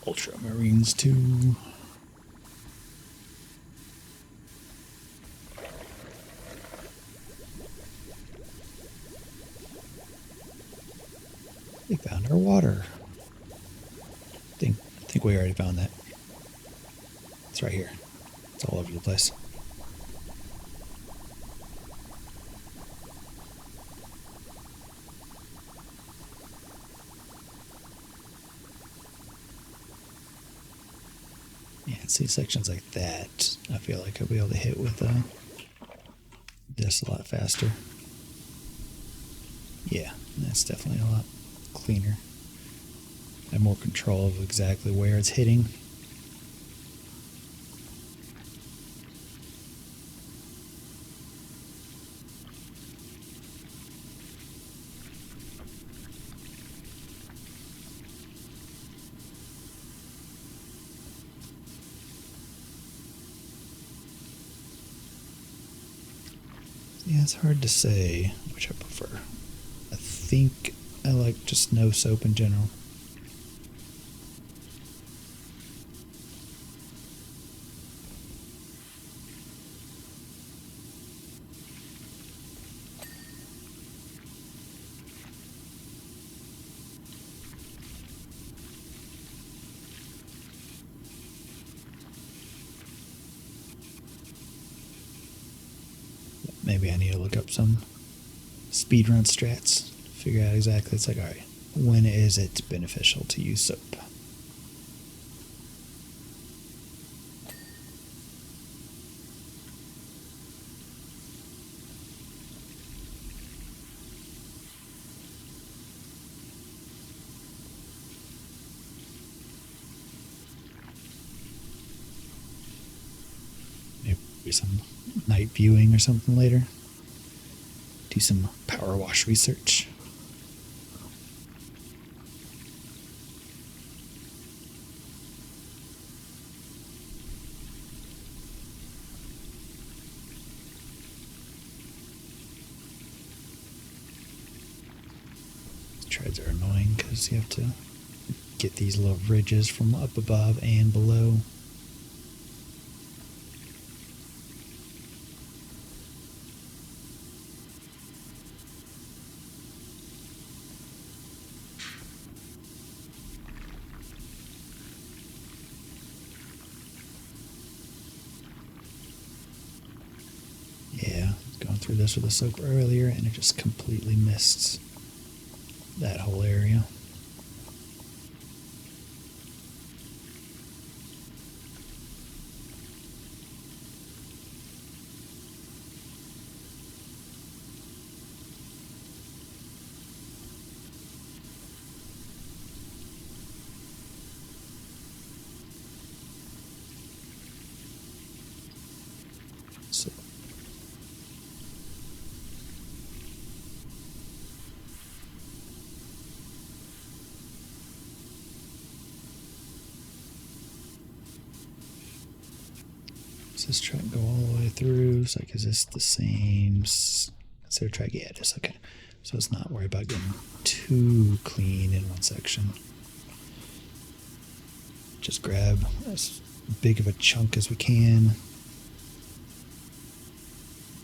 Ultramarines too. We found our water. I think we already found that. It's right here. It's all over the place. Yeah, see sections like that, I feel like I'll be able to hit with this a lot faster. Yeah, that's definitely a lot cleaner. I have more control of exactly where it's hitting. Yeah, it's hard to say which I prefer. I think I like just no soap in general. Maybe I need to look up some speedrun strats, figure out exactly. It's like, all right, when is it beneficial to use soap? Maybe some night viewing or something later. Do some power wash research. because you have to get these little ridges from up above and below. Yeah, going through this with a soap earlier and it just completely missed that whole area. So does this track go all the way through? It's like, is this the same? Is there a track? Yeah, it is. Okay. So it's not worried about getting too clean in one section. Just grab as big of a chunk as we can.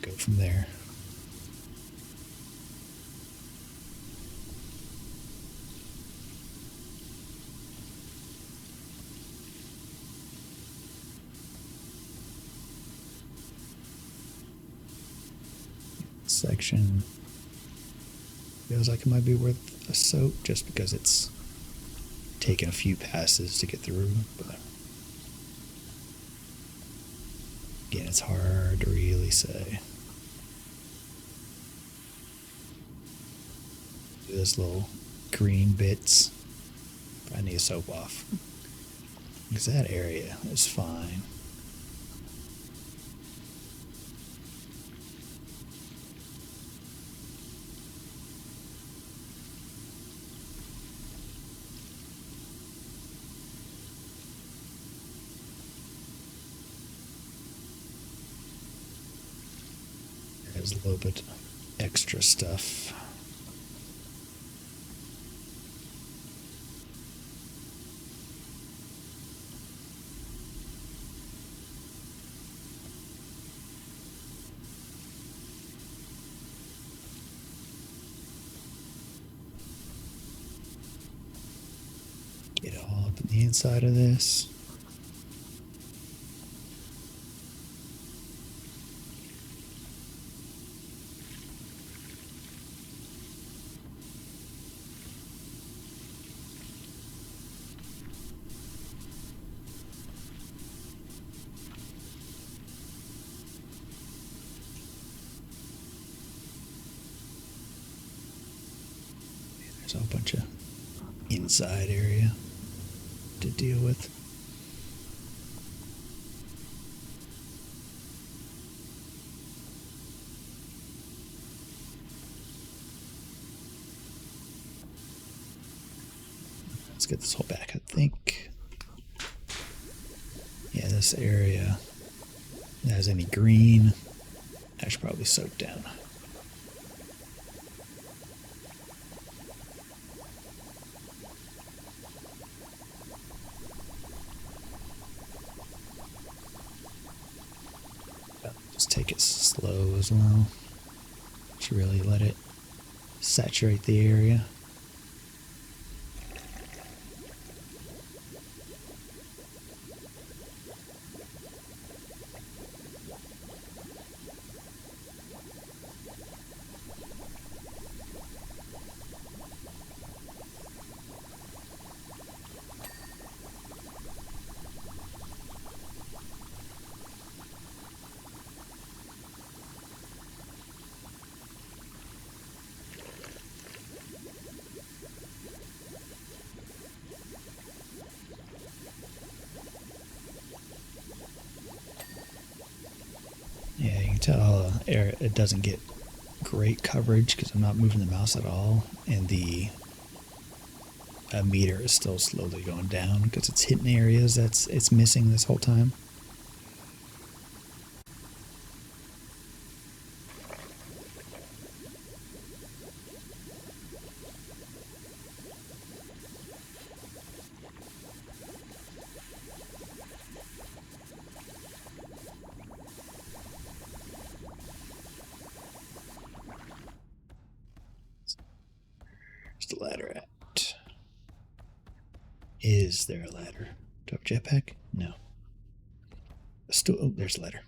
Go from there. Section feels like it might be worth a soap just because it's taken a few passes to get through, but again, it's hard to really say. Those little green bits, I need to soap off because that area is fine. There's a little bit extra stuff. Get it all up in the inside of this. There's a whole bunch of inside area to deal with. Let's get this whole back, I think. Yeah, this area that has any green, I should probably soak down. Just take it slow as well. Just really let it saturate the area. Yeah, you can tell it doesn't get great coverage because I'm not moving the mouse at all, and the meter is still slowly going down because it's hitting areas it's missing this whole time. Is there a ladder? Do I have a jetpack? No. Oh, there's a ladder.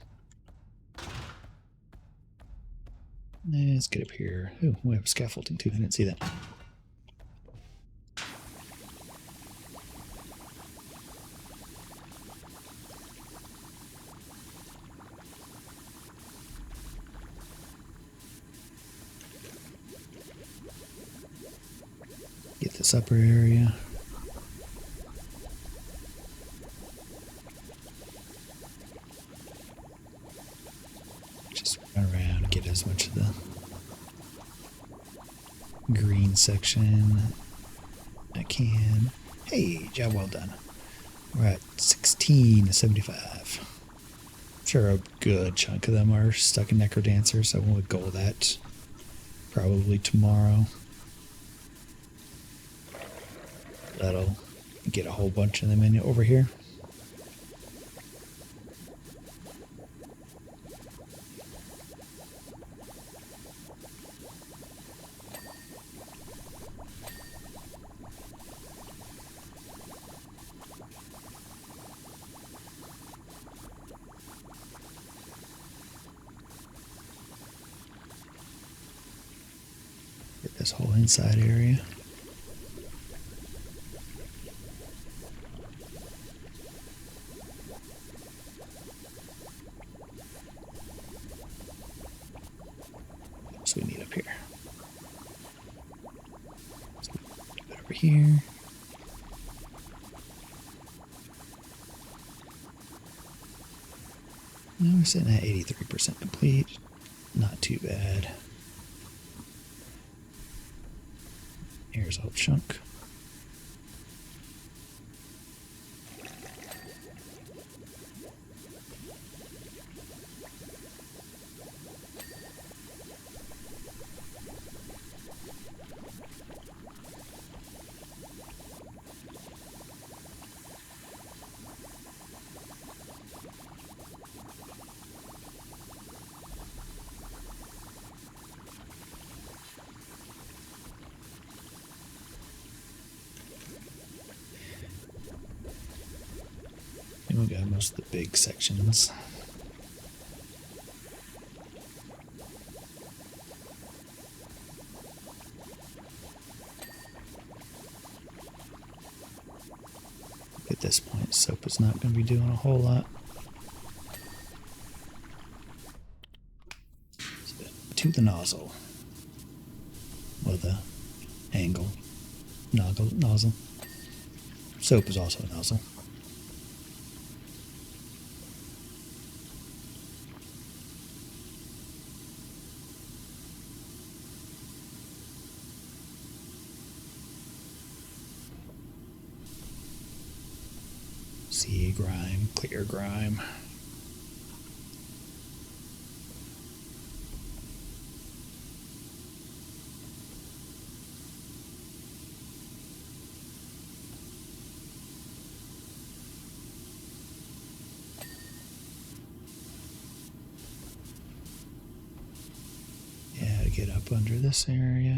Let's get up here. Oh, we have scaffolding too. I didn't see that. Get this upper area. Just run around and get as much of the green section I can. Hey, job well done. We're at 16 to 75. I'm sure a good chunk of them are stuck in Necrodancer, so we'll go with that probably tomorrow. That'll get a whole bunch of them in over here. Get this whole inside area. We need up here. So put it over here. Now we're sitting at 83% complete. Not too bad. Here's a whole chunk. And we got most of the big sections. At this point, soap is not going to be doing a whole lot. So, to the nozzle. Well, the angle. Nozzle. Soap is also a nozzle. See grime, clear grime. Yeah, to get up under this area.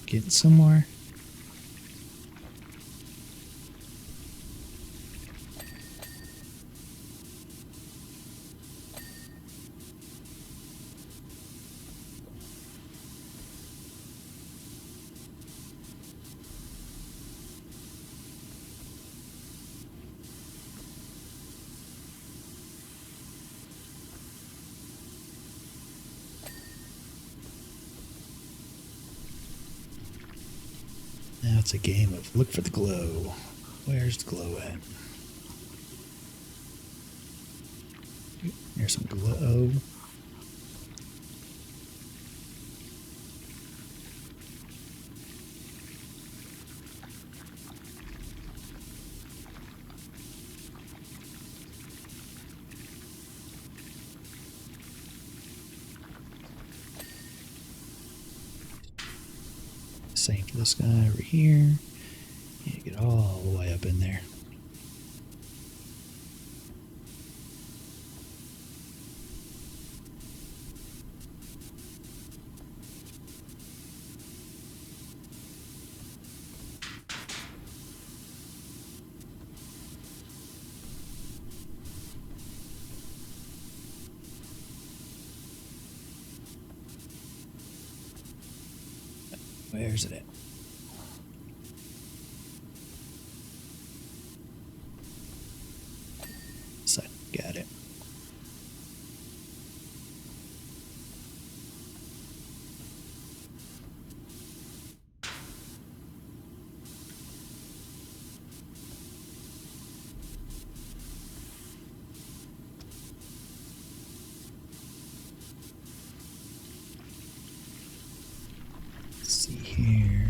Getting somewhere. Now it's a game of look for the glow. Where's the glow at? There's some glow. Same for this guy over here. Yeah, get Get all the way up in there. Where's it at? So, got it. Let's see here.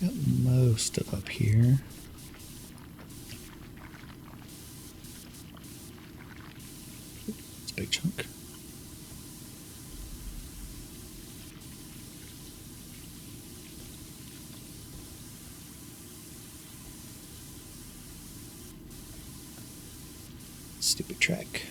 Got most of up here. It's a big chunk. Stupid track.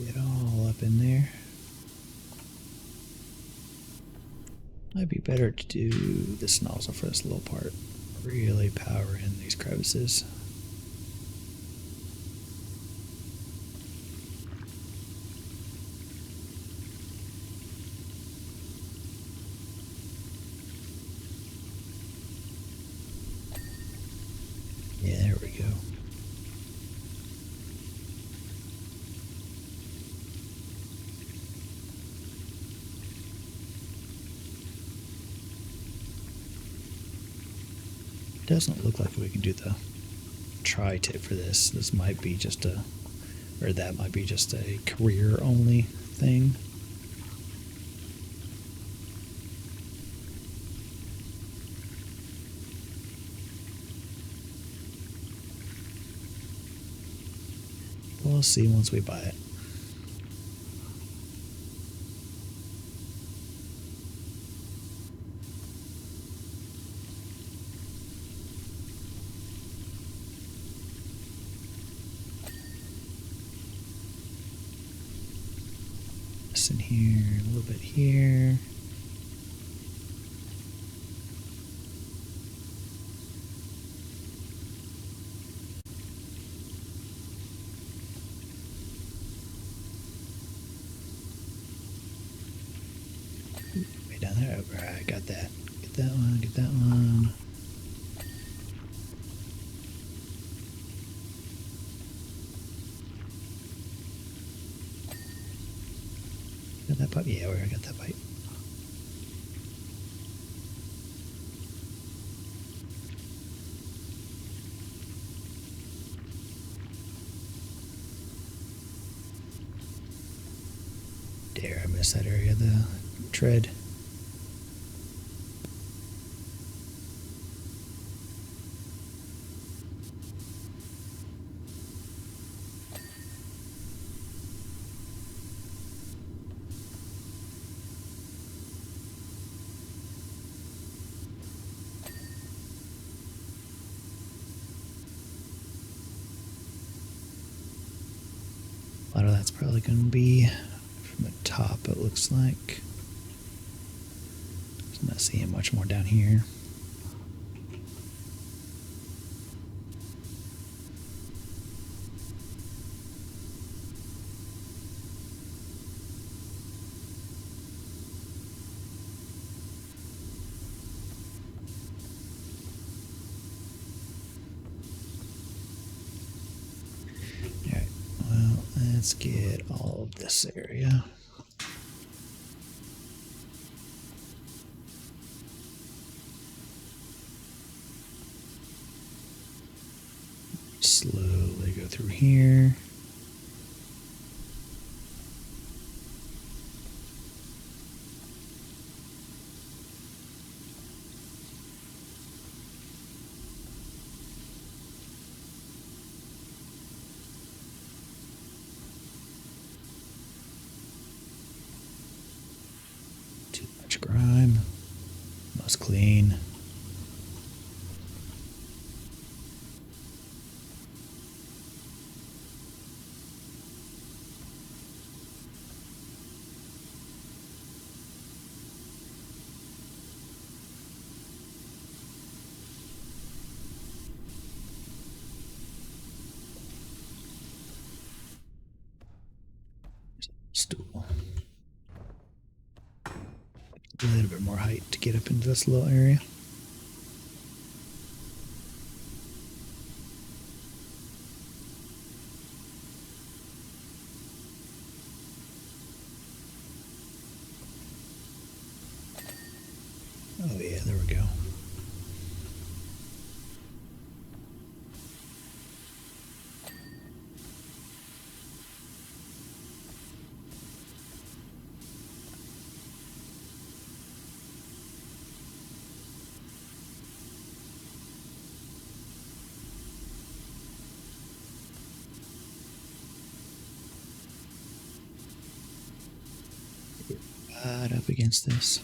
Get all up in there. Might be better to do this nozzle for this little part. Really power in these crevices. Yeah, there we go. Doesn't look like we can do the tri-tip for this. This might be just a, or that might be just a career only thing. We'll see once we buy it. In here, a little bit here. Way down there. Alright, got that. Get that one, get that one. Got that pipe? Yeah, we already got that pipe. Dare I missed that area of the tread. A lot of that's probably going to be from the top, it looks like. I'm not seeing much more down here. Alright, well, let's get all of this area. slowly go through here. Too much grime. Must clean. Stool. A little bit more height to get up into this little area. Oh yeah, there we go. Right up against this.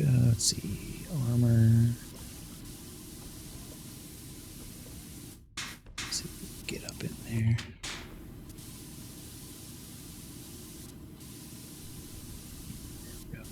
Let's see, armor. Let's see if we can get up in there. There we go.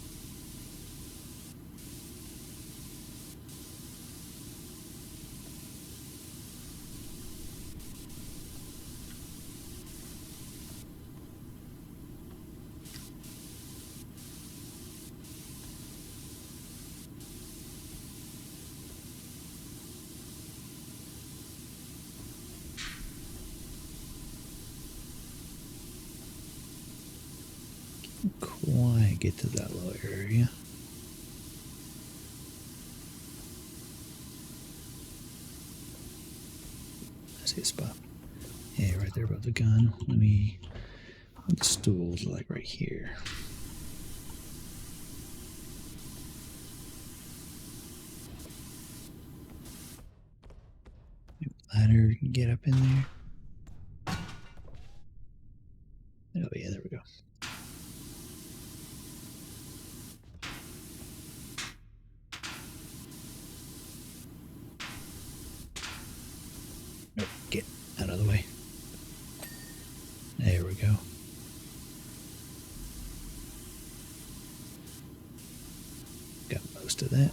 Quite get to that little area. I see a spot. Yeah, right there above the gun. Let me. The stool's like right here. Ladder, can get up in there. Oh yeah, there we go. Nope, get out of the way. There we go. Got most of that.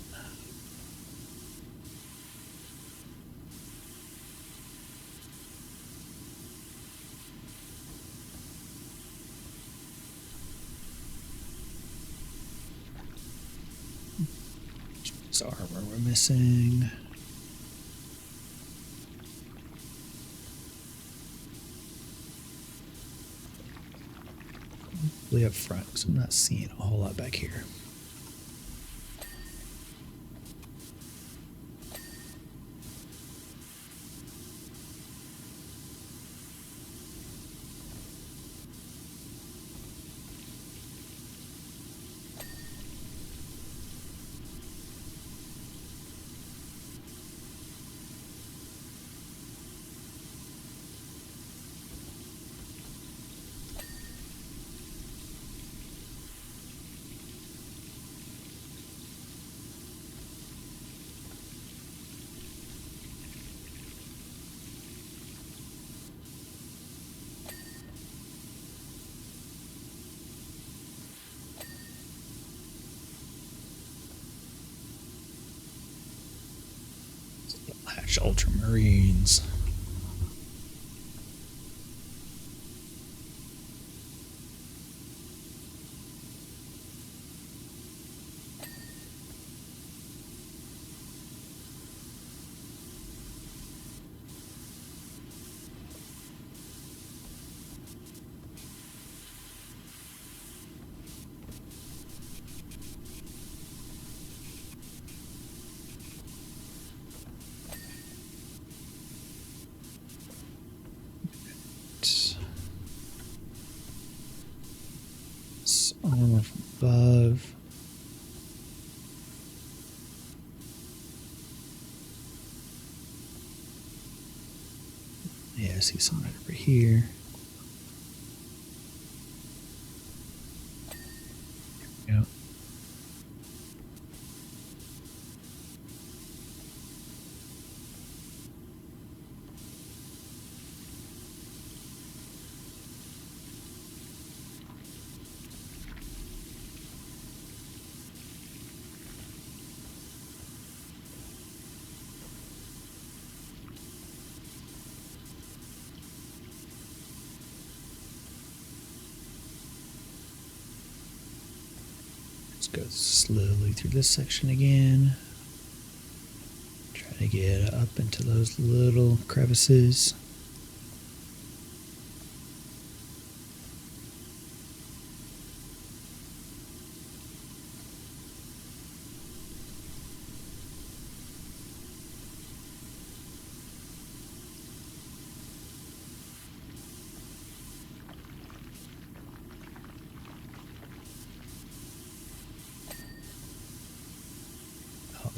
This armor we're missing. Way up front, because I'm not seeing a whole lot back here. Hatch Ultramarines. above. Yeah, I see some right over here. There we go. Let's go slowly through this section again. Try to get up into those little crevices.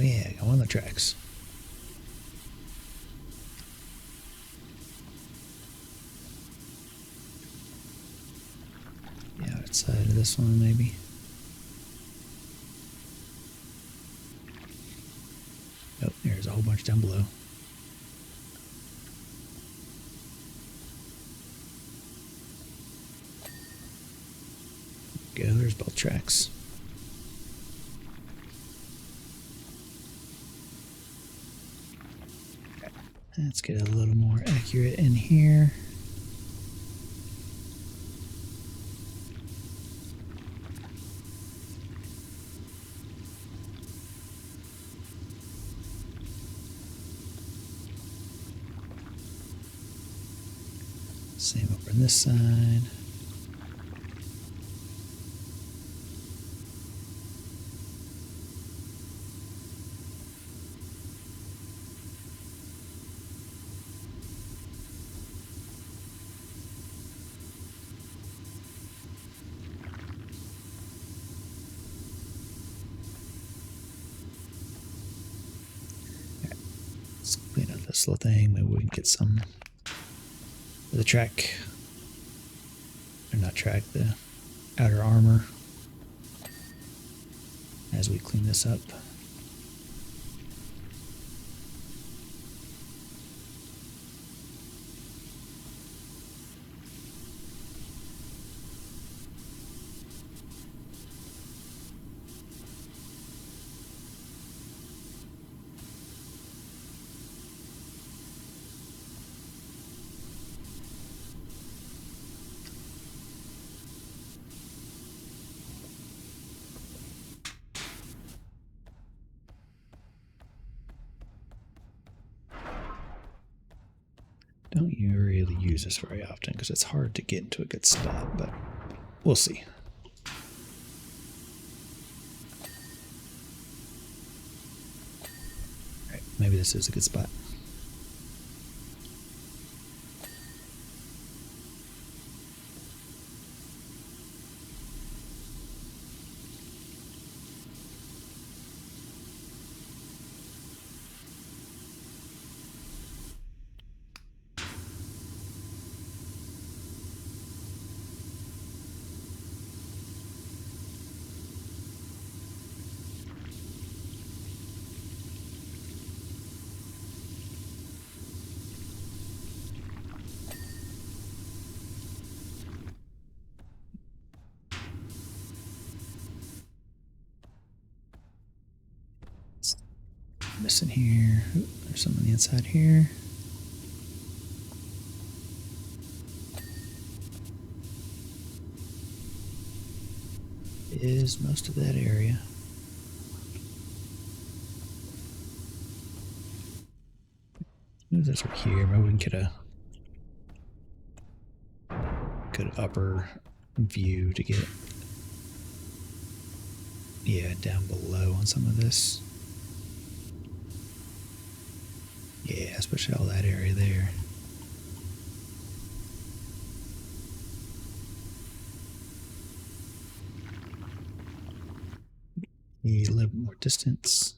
Oh yeah, go on the tracks. The outside of this one, maybe. Oh, there's a whole bunch down below. Go, there's both tracks. Let's get a little more accurate in here. Same over on this side. Let's clean up this little thing. Maybe we can get some of the track, or not track, the outer armor as we clean this up. Don't you really use this very often because it's hard to get into a good spot, but we'll see. Alright, maybe this is a good spot. Missing here. Oop, there's some on the inside here. Is most of that area. Move this over here. Maybe we can get a good upper view to get, yeah, down below on some of this. Yeah, especially all that area there. Need a little bit more distance.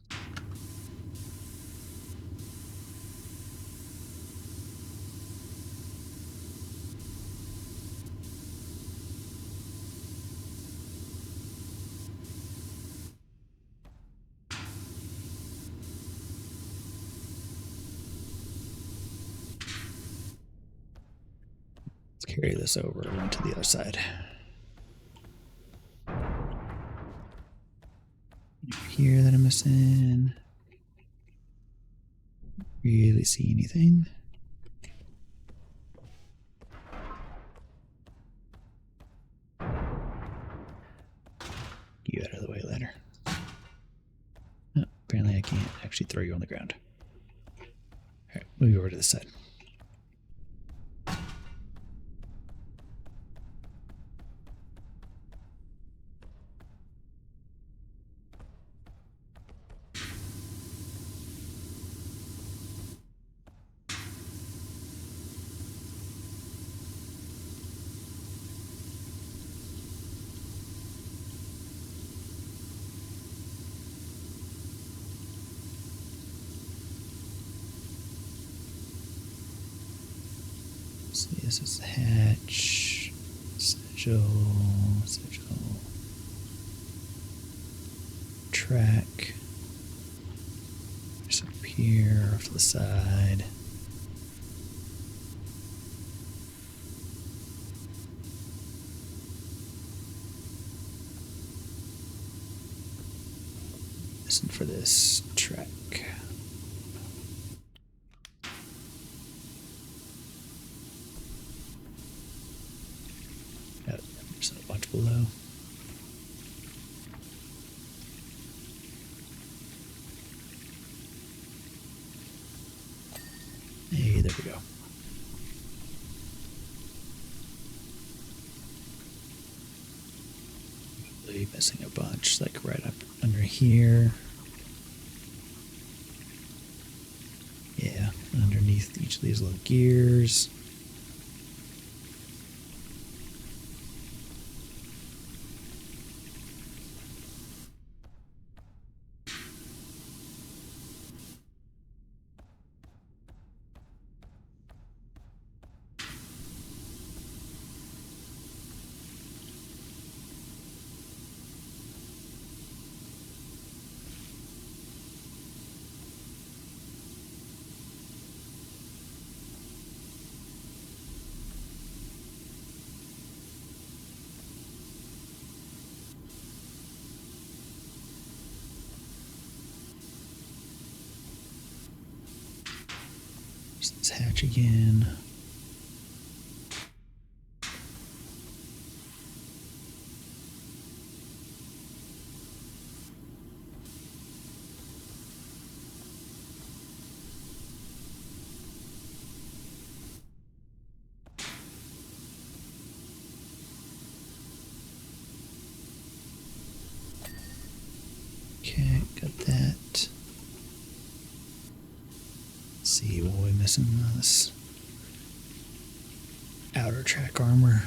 Let's carry this over onto the other side. Here that I'm missing. Really see anything? Get you out of the way later. Oh, apparently I can't actually throw you on the ground. Alright, move you over to the side. See, this is the hatch, essential, track. There's up here off to the side. Listen for this track. There's a bunch below. Hey, there we go. Probably missing a bunch, like right up under here. Yeah, underneath each of these little gears. There's this hatch again. Okay, got that. Let's see, what are we missing on this outer track armor?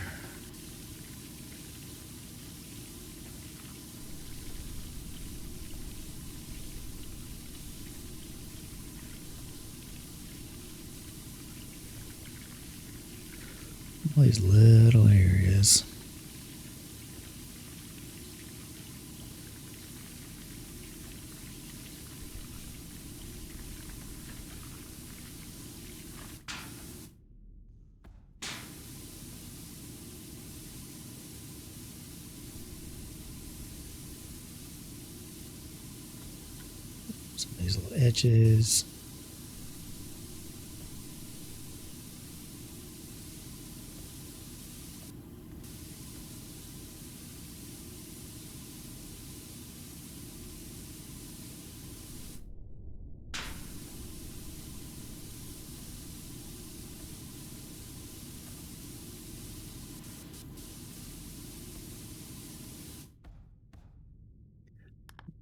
All these little areas. Some of these little edges.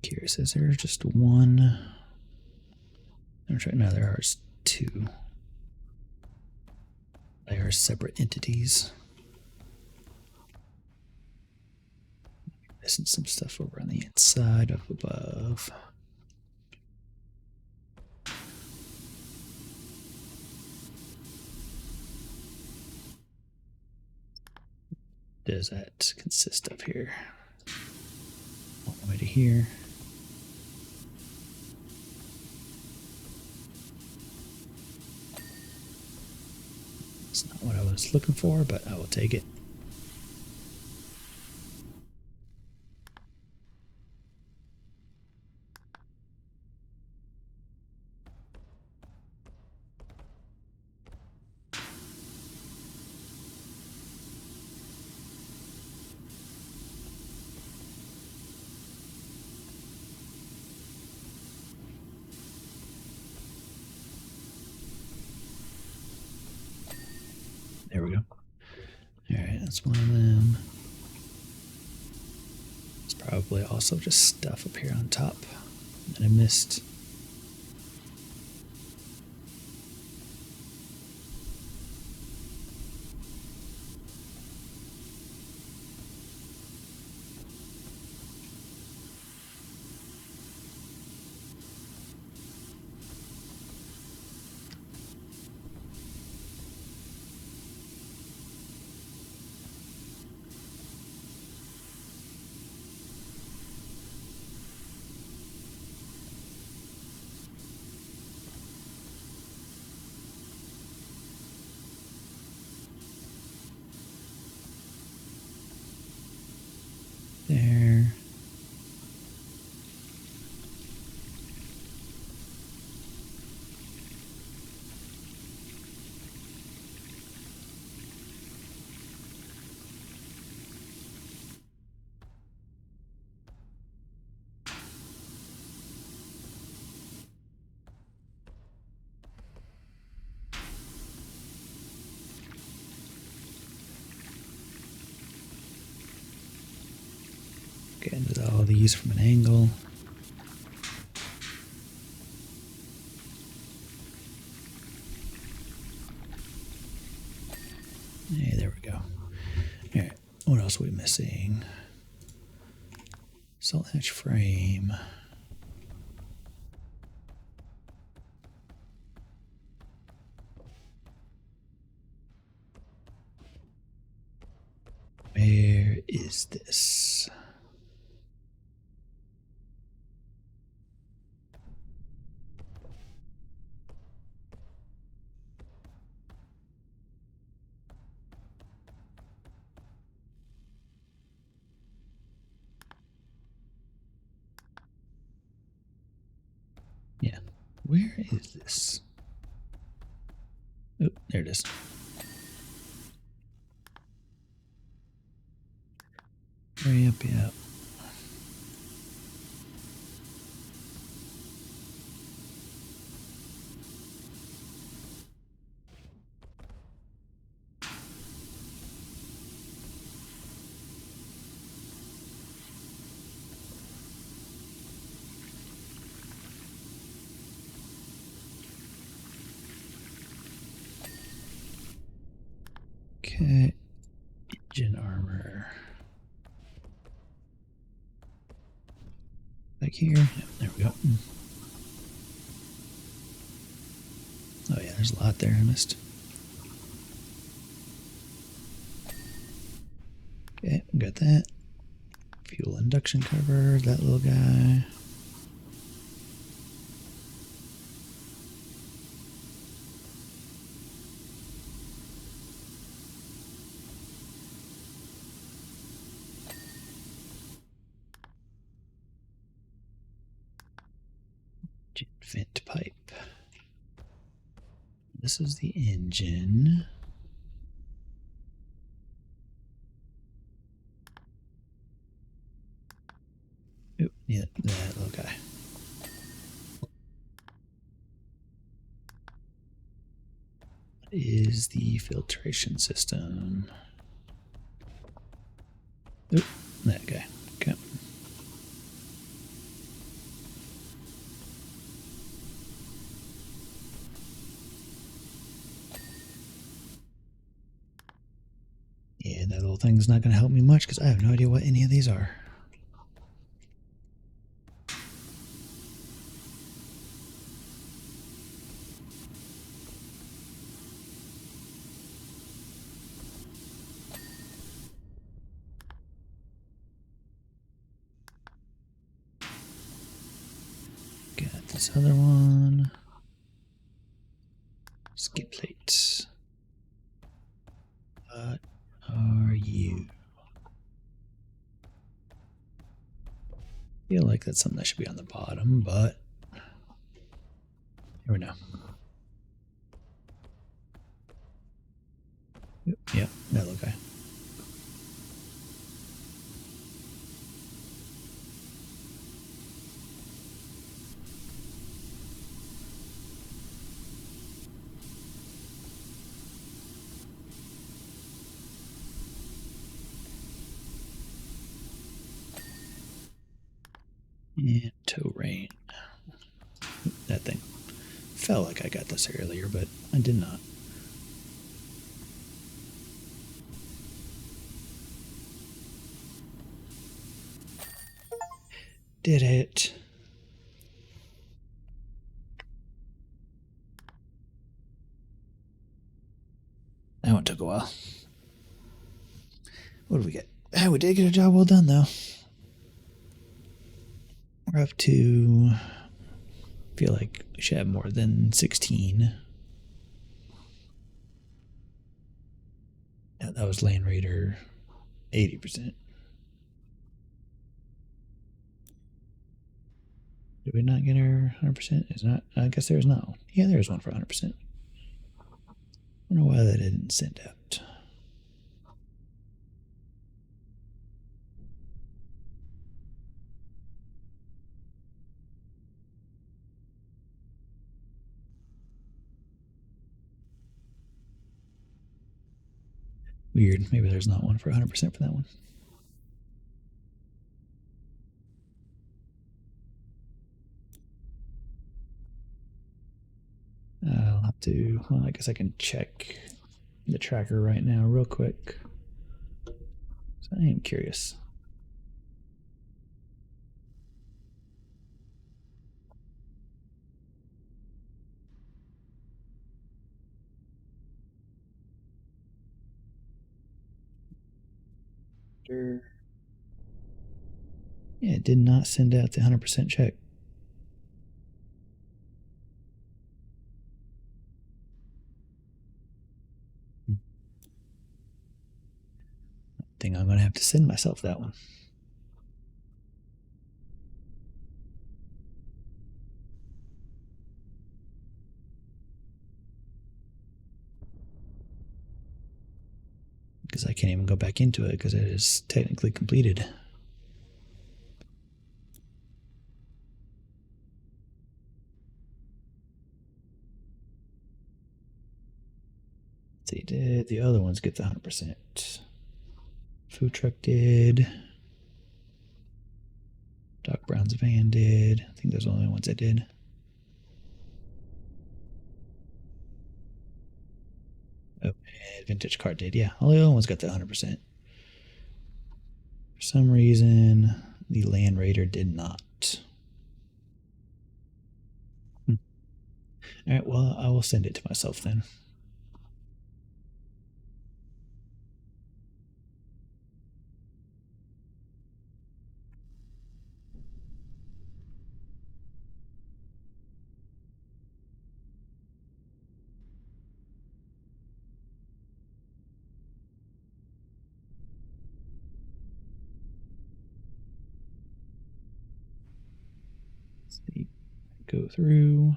Curious, is there just one? No, there are two. They are separate entities. missing some stuff over on the inside up above. Does that consist of here? All the way to here. That's not what I was looking for, but I will take it. There we go. Alright, that's one of them. It's probably also just stuff up here on top that I missed. There. Get into all these from an angle. Hey, there we go. Alright, what else are we missing? Salt hatch frame. Where is this? Yeah, where is this? Oh, there it is. Hurry up, yeah. Okay, engine armor. Like here? Yep, there we go. Oh yeah, there's a lot there I missed. Okay, got that. Fuel induction cover, that little guy. Vent pipe. This is the engine. Oh, yeah, that little guy. What is the filtration system? Oh, that guy. Okay. Yeah, that little thing's not going to help me much because I have no idea what any of these are. this other one. Skip plate. What are you? I feel like that's something that should be on the bottom, but here we know. Yep, that little guy. And terrain. That thing. Felt like I got this earlier, but I did not. Did it. That one took a while. What did we get? We did get a job well done, though. We're up to... I feel like we should have more than 16. Yeah, that was Land Raider 80%. Did we not get our 100%? Is not. I guess there's no. Yeah, there's one for 100%. I wonder why that didn't send out. Weird. Maybe there's not one for 100% for that one. I'll have to. Well, I guess I can check the tracker right now, real quick. So I am curious. Yeah, it did not send out the 100% check. I think I'm going to have to send myself that one. Because I can't even go back into it because it is technically completed. See, did the other ones get the 100%? Food truck did. Doc Brown's van did. I think those are the only ones I did. Oh, and Vintage Cart did. Yeah, all the other ones got the 100%. For some reason, the Land Raider did not. All right, well, I will send it to myself then. Let's see. Go through.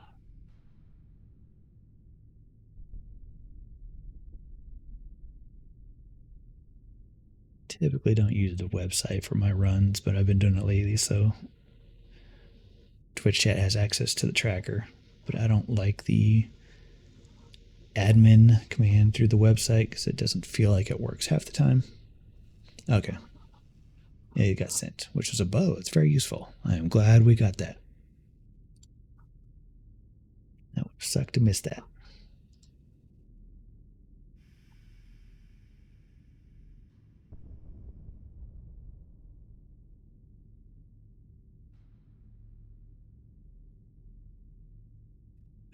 Typically don't use the website for my runs, but I've been doing it lately, so Twitch chat has access to the tracker, but I don't like the admin command through the website because it doesn't feel like it works half the time. Okay. Yeah, it got sent, which was a bow. It's very useful. I am glad we got that. That would suck to miss that.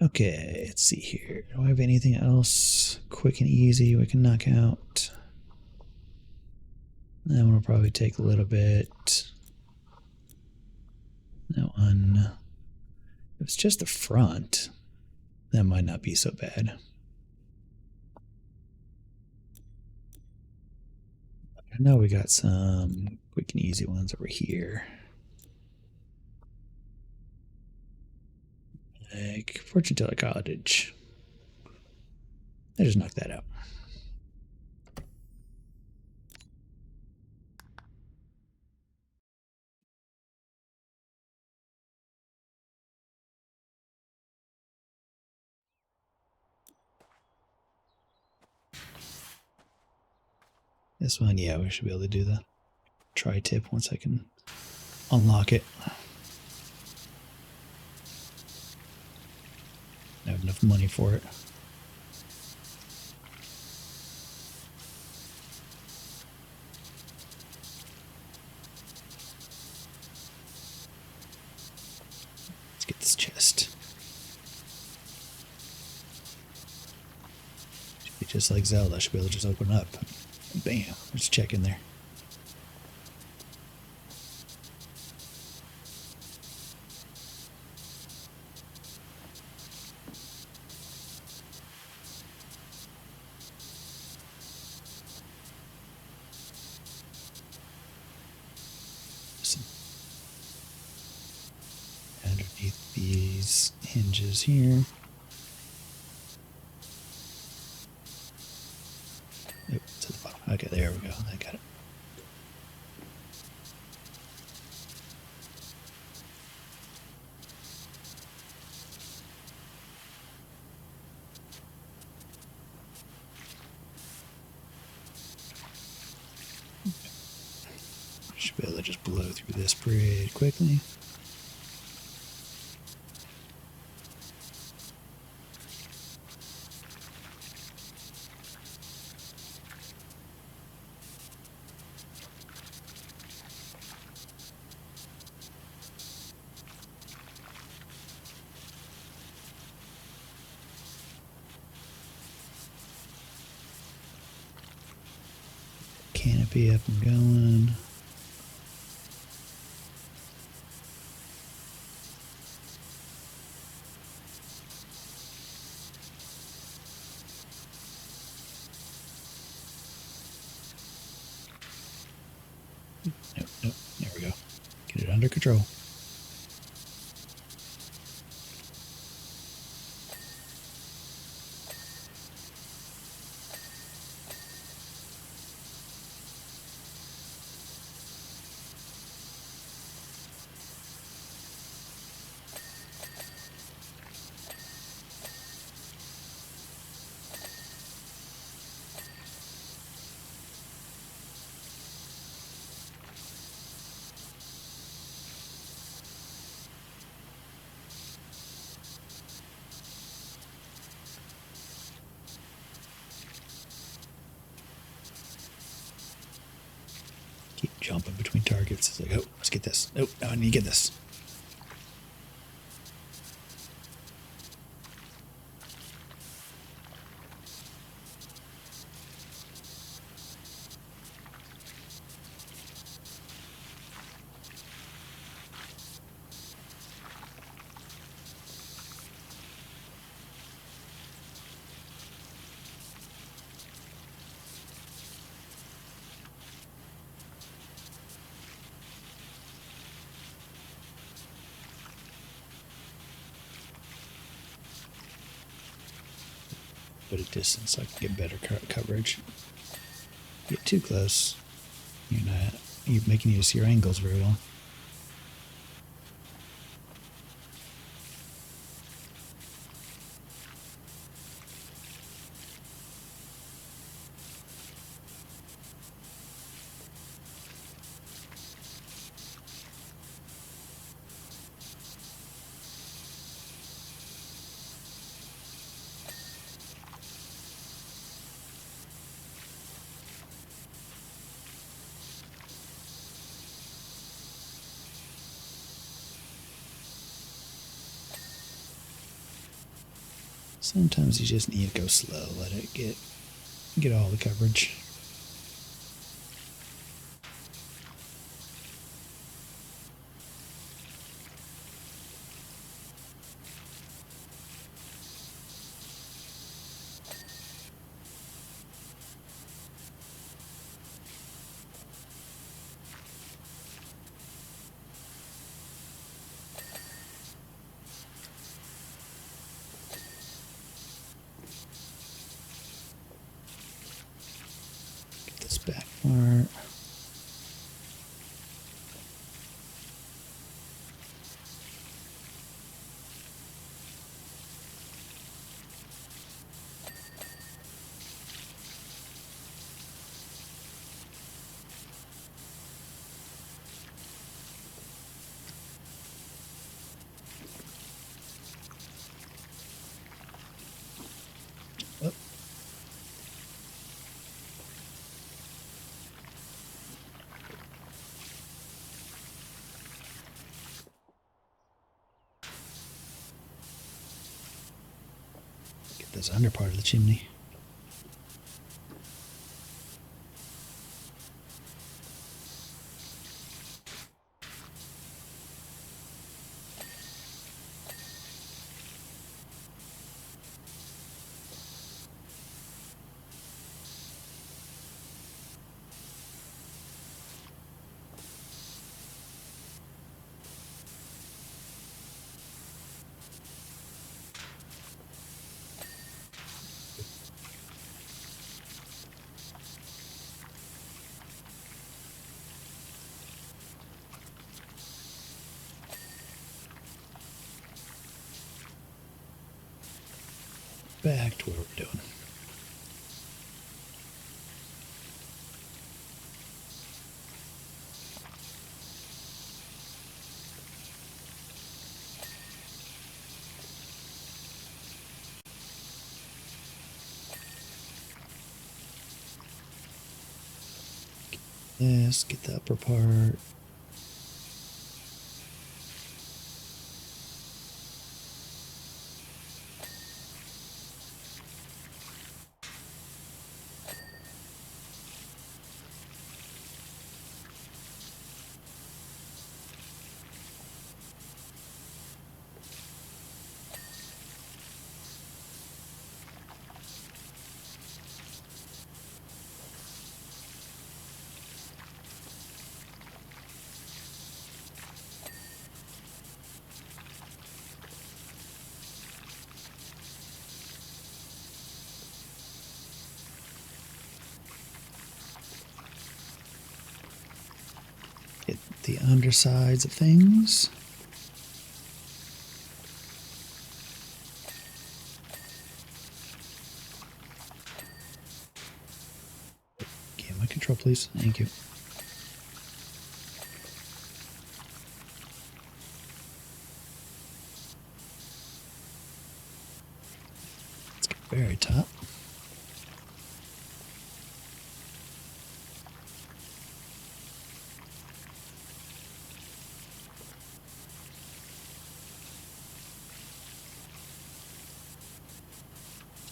Okay, let's see here. Do I have anything else quick and easy we can knock out? That one will probably take a little bit. That one. If it's just the front, that might not be so bad. I know we got some quick and easy ones over here. Like Fortune Teller Cottage. I just knocked that out. This one, yeah, we should be able to do the tri-tip once I can unlock it. I have enough money for it. Let's get this chest. Should be just like Zelda. I should be able to just open up. Bam. Let's check in there. Underneath these hinges here. Oh, it's at the bottom. Okay, there we go. I got it. Should be able to just blow through this pretty quickly. Canopy up and going. Nope, nope. There we go. Get it under control. Keep jumping between targets. It's like, oh, let's get this. Oh, no, I need to get this. Bit of distance so I can get better coverage. Get too close, you're making you see your angles very well. Sometimes you just need to go slow, let it get all the coverage. Smart. Oh. Get this under part of the chimney. Back to what we're doing. This, get the upper part. Get the undersides of things. Get my control, please. Thank you. Let's get the very top.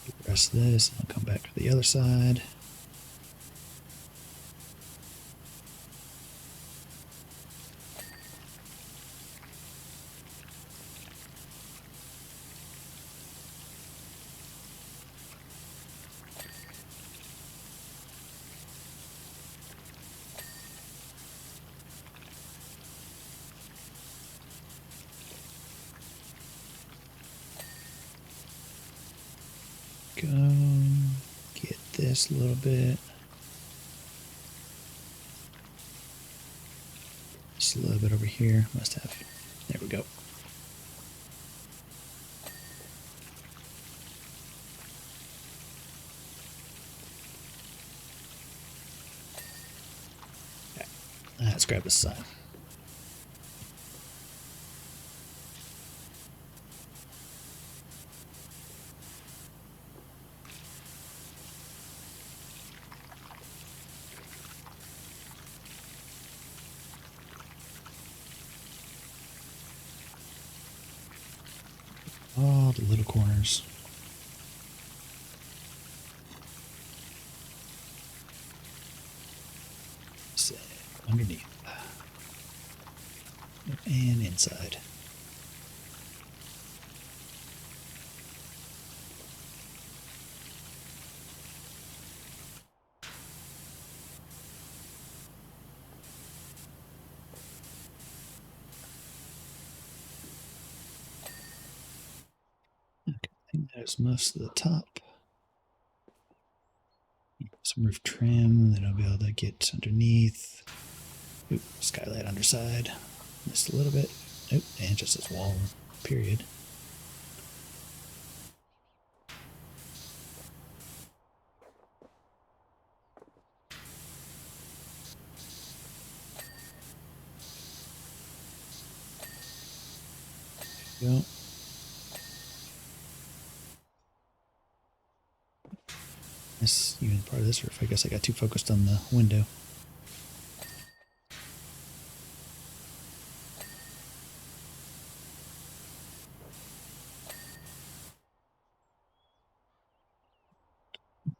Get the rest of this. I'll come back to the other side. Go get this a little bit. Just a little bit over here. Must have. There we go. Okay. Let's grab this side. All the little corners. Set underneath. And inside. Okay, I think that is most of the top. some roof trim, then I'll be able to get underneath. Oop, skylight underside. Missed a little bit. Oop, and just this wall, period. There we go. This even part of this roof. I guess I got too focused on the window.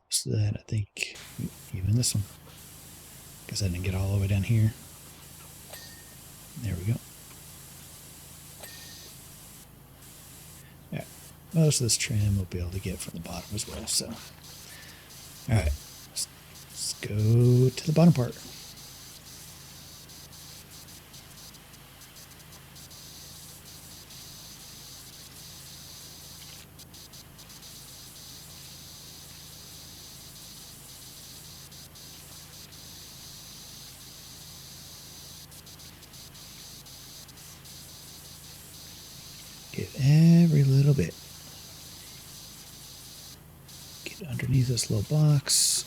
So that I think even this one. Guess I didn't get all the way down here. There we go. Yeah, most of this trim we'll be able to get from the bottom as well. So, all right, let's go to the bottom part. Get every little bit. Get underneath this little box.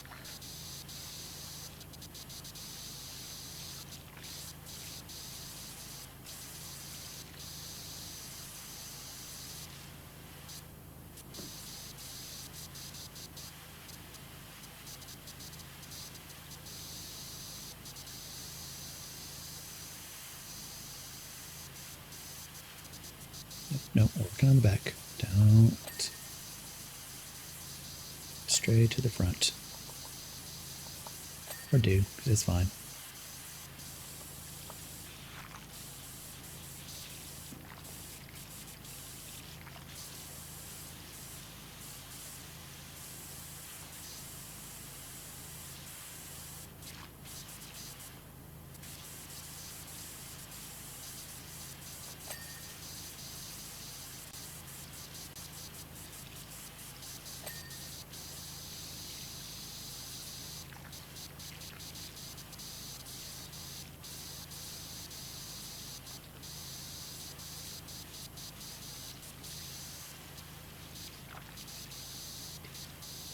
Nope, working on the back. Don't. Straight to the front. Or do, because it's fine.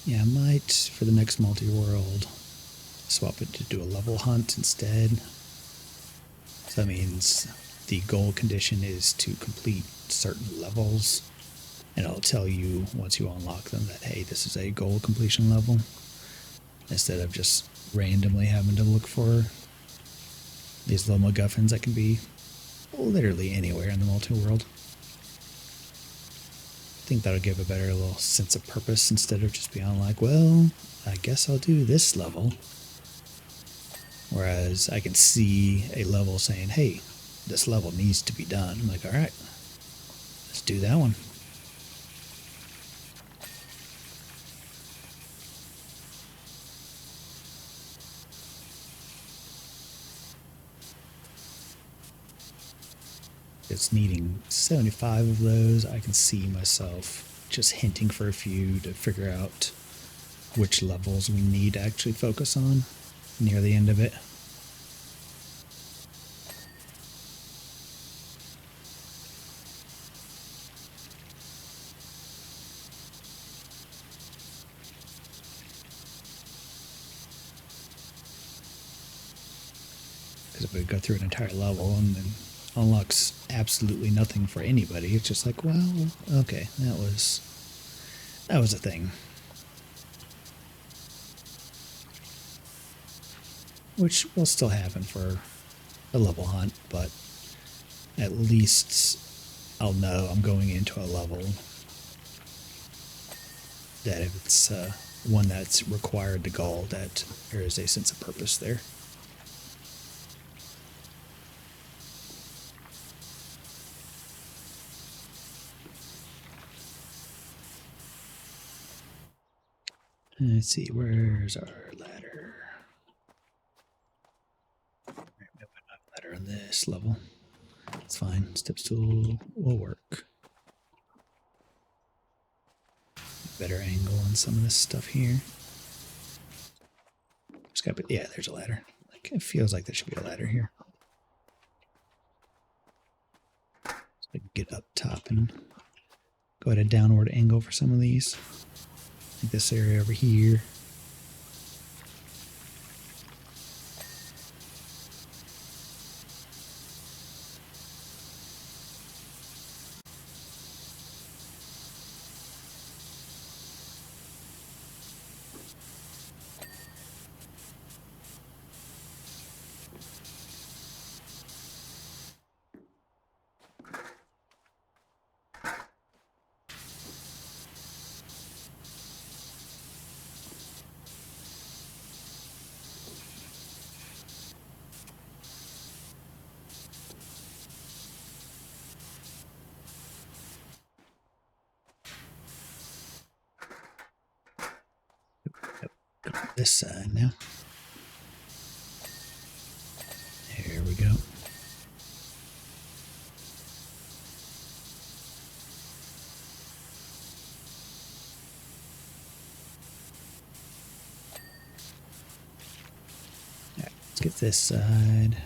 Yeah, I might, for the next multi-world, swap it to do a level hunt instead. So that means the goal condition is to complete certain levels, and it'll tell you once you unlock them that, hey, this is a goal completion level, instead of just randomly having to look for these little MacGuffins that can be literally anywhere in the multi-world. I think that'll give a better little sense of purpose instead of just being like, well, I guess I'll do this level. Whereas I can see a level saying, hey, this level needs to be done. I'm like, all right, let's do that one. It's needing 75 of those. I can see myself just hinting for a few to figure out which levels we need to actually focus on near the end of it. Because if we go through an entire level and then unlocks absolutely nothing for anybody, it's just like, well, okay, that was a thing. Which will still happen for a level hunt, but at least I'll know I'm going into a level that if it's one that's required to goal, that there is a sense of purpose there. Let's see, where's our ladder? Maybe not ladder on this level. It's fine. Step stool will work. Better angle on some of this stuff here. It's got to be, yeah, there's a ladder. Like, it feels like there should be a ladder here. So I can get up top and go at a downward angle for some of these. Like this area over here. This side now. Here we go. Alright, let's get this side.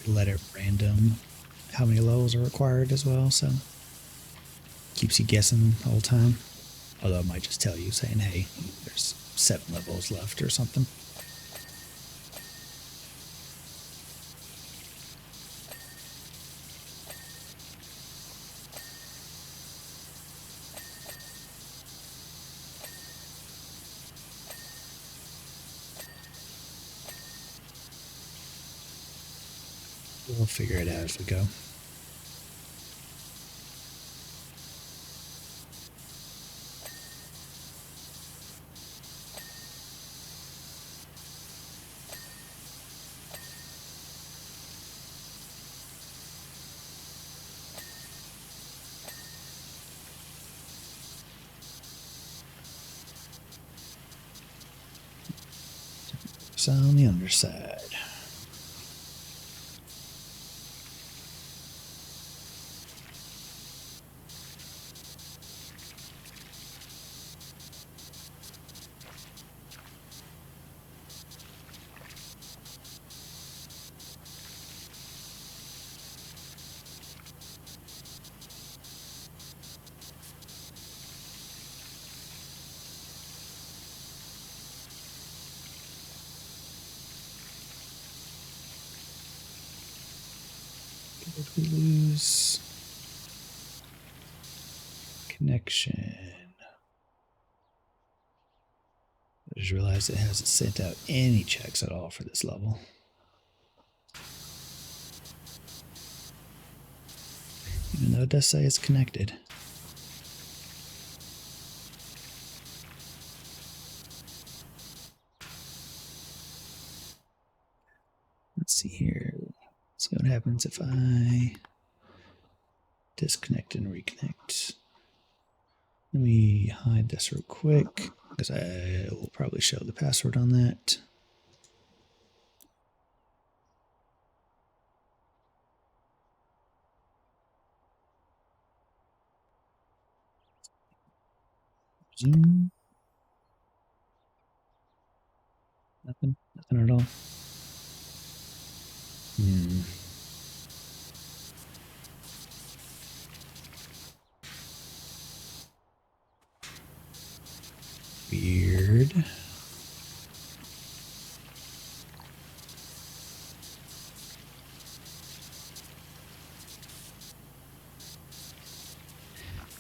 Let it random how many levels are required as well, so keeps you guessing the whole time. Although it might just tell you saying, hey, there's 7 levels left or something. We'll figure it out as we go. So on the underside. Did we lose connection? I just realized it hasn't sent out any checks at all for this level. Even though it does say it's connected. Let's see here. See what happens if I disconnect and reconnect. Let me hide this real quick because I will probably show the password on that. Zoom. Nothing at all. Weird.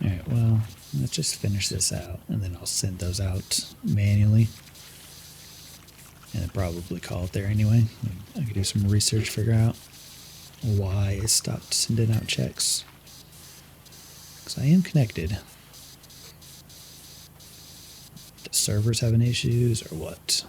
Alright, well, let's just finish this out, and then I'll send those out manually. And then probably call it there anyway. I could do some research, figure out why it stopped sending out checks. Because I am connected. The server's having issues, or what?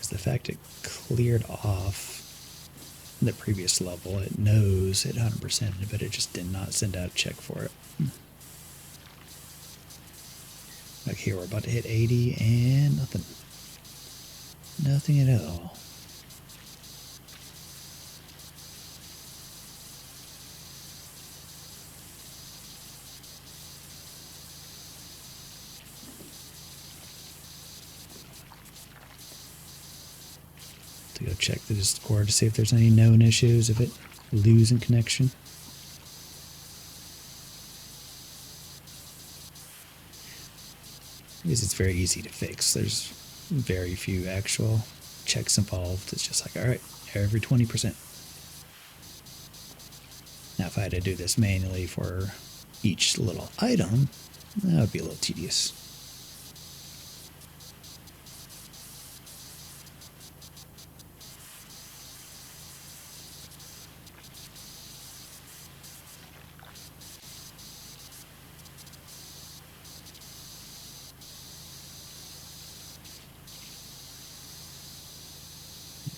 Because the fact it cleared off the previous level, it knows it 100%, but it just did not send out a check for it. Like here, we're about to hit 80 and nothing. Nothing at all. To go check the Discord to see if there's any known issues of it losing connection. Because it's very easy to fix. There's very few actual checks involved. It's just like, all right, every 20%. Now, if I had to do this manually for each little item, that would be a little tedious.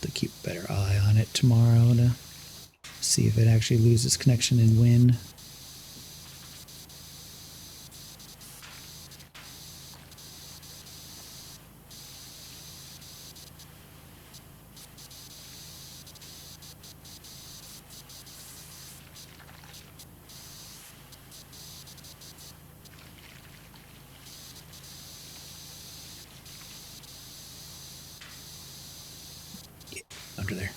To keep a better eye on it tomorrow to see if it actually loses connection and when. Yeah, under there.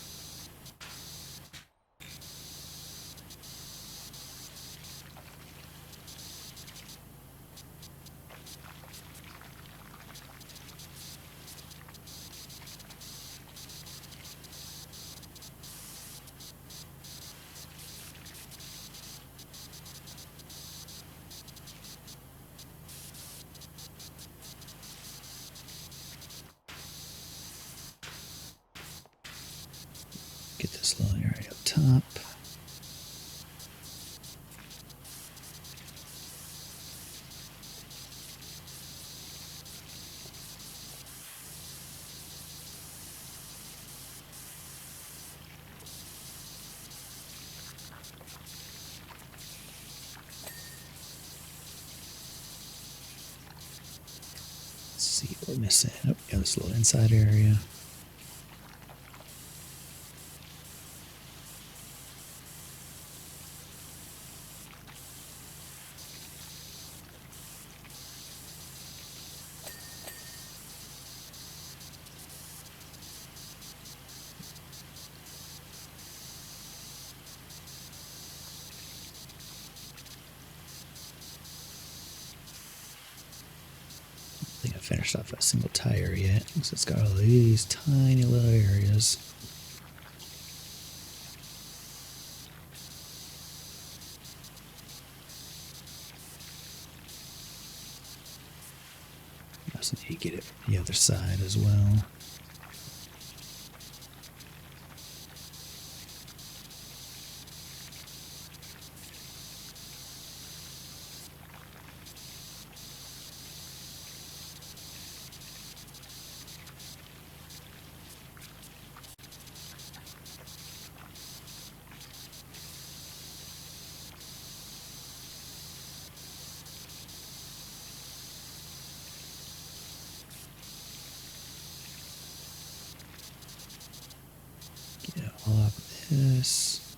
Get this little area up top. Let's see what we're missing. Oh, yeah, this little inside area. I think I finished off a single tire yet, because it's got all these tiny little areas. I also need to get it from the other side as well. Get it all up this.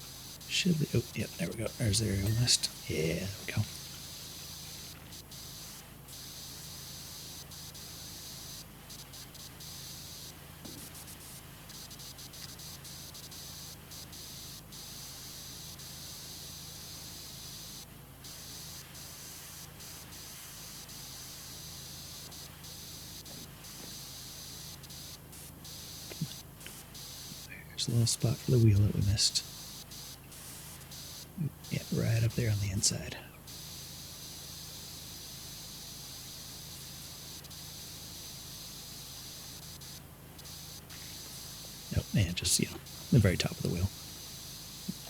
Should be, oh, yep, there we go. There's the area list. Yeah, there we go. There's a little spot for the wheel that we missed. Yeah, right up there on the inside. Nope, and just, the very top of the wheel.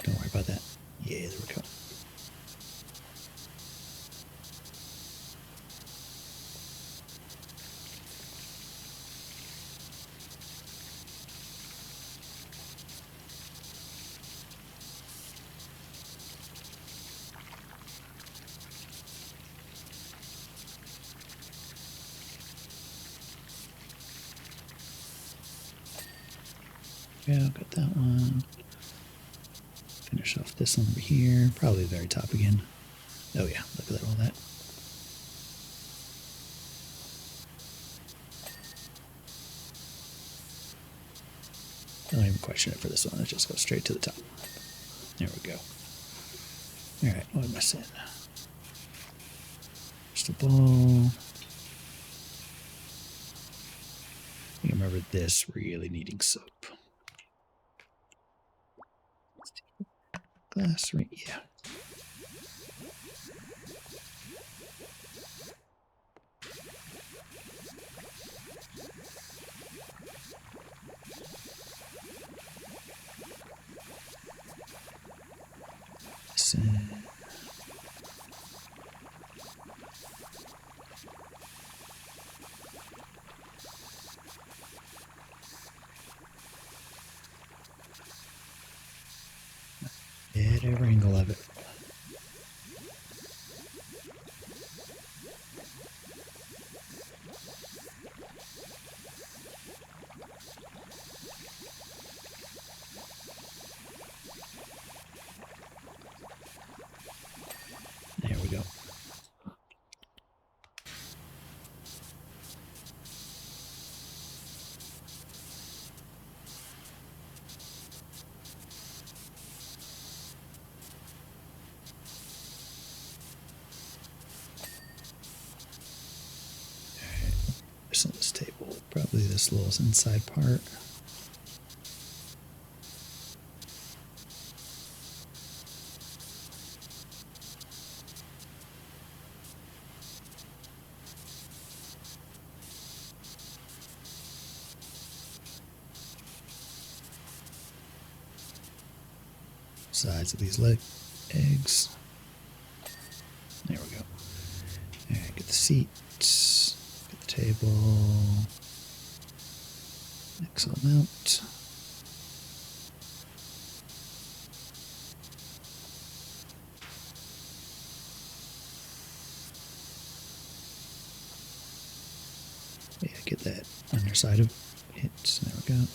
Don't worry about that. Yeah, there we go. Yeah, got that one. Finish off this one over here. Probably the very top again. Oh yeah, look at all that. Don't even question it for this one. Let's just go straight to the top. There we go. Alright, what am I saying? Just a ball. I remember this really needing soap. Glass, right? Yeah. Get every angle of it. There we go. On this table, probably this little inside part. Sides of these eggs. There we go. Alright, get the seats, get the table. Excellent. Yeah, get that underside of it. There we go.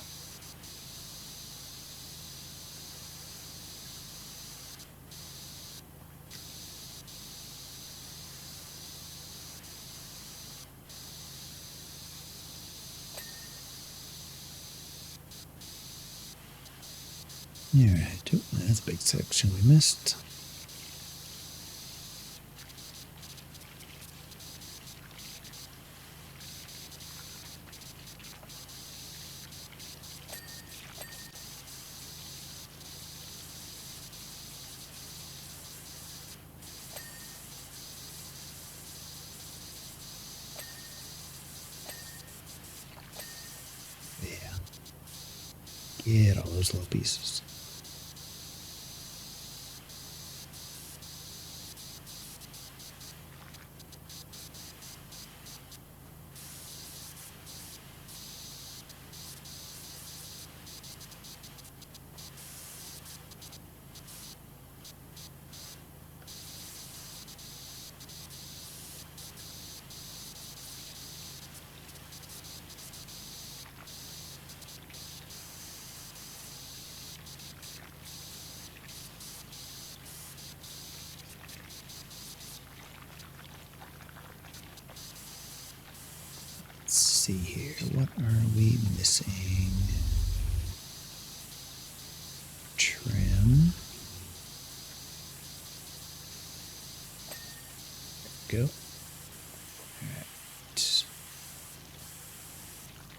Alright, that's a big section we missed. Yeah. Get all those little pieces. Let's see here. What are we missing? Trim. There we go. Alright.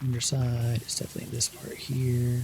Underside is definitely this part here.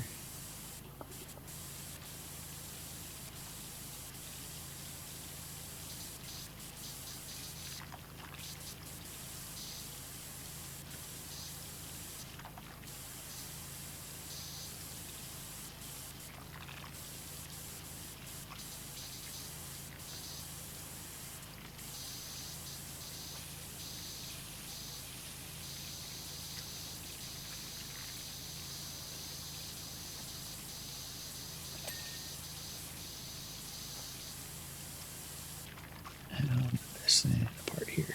This part here.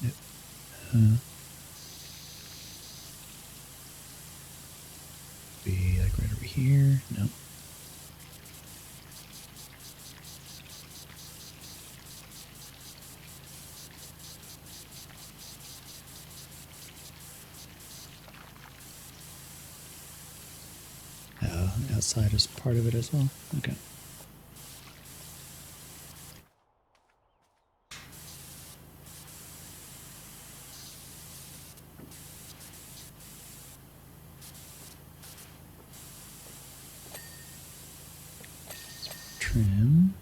Yep. Be like right over here. No. Outside is part of it as well. Okay. Trim.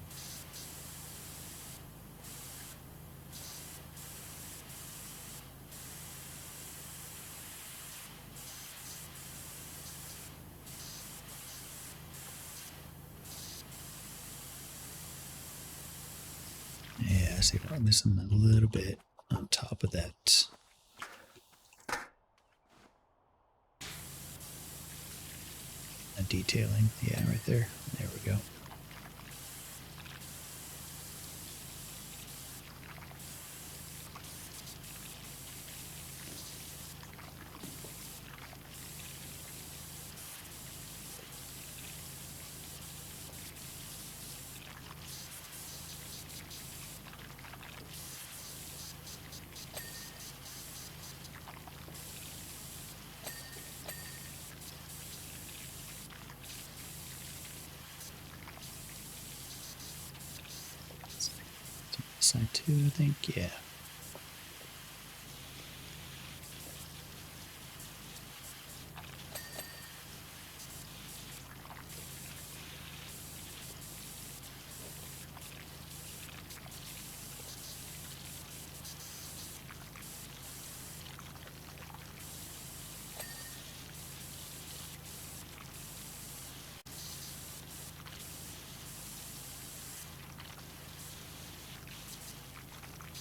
Yeah, I see we're missing a little bit on top of that. Detailing. Yeah, right there. There we go. Side two, I think. Yeah.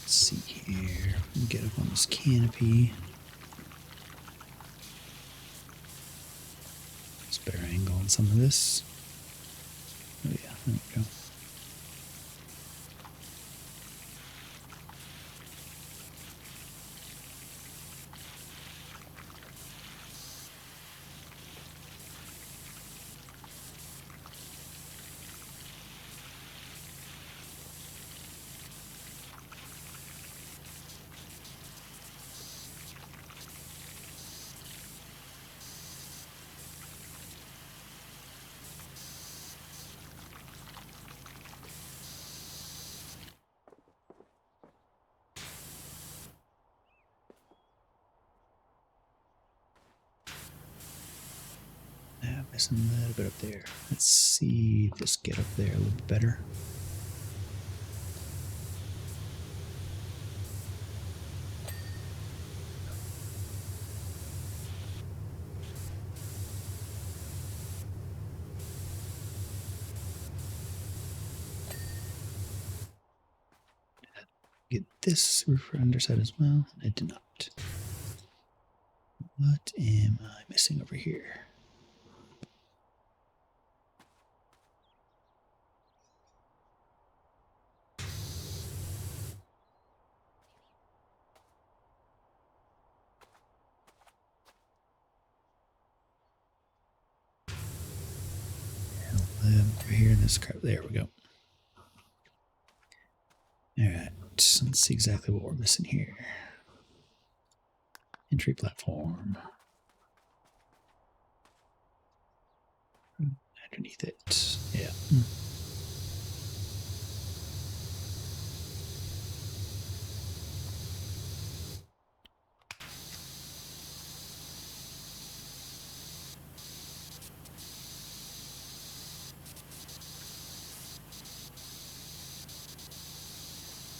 Let's see here. Get up on this canopy. It's better angle on some of this. Oh yeah, there we go. Missing a little bit up there. Let's see, just get up there a little bit better. Get this roof underside as well. I did not. What am I missing over here? Over here in this crap. There we go. Alright, let's see exactly what we're missing here. Entry platform. Underneath it. Yeah.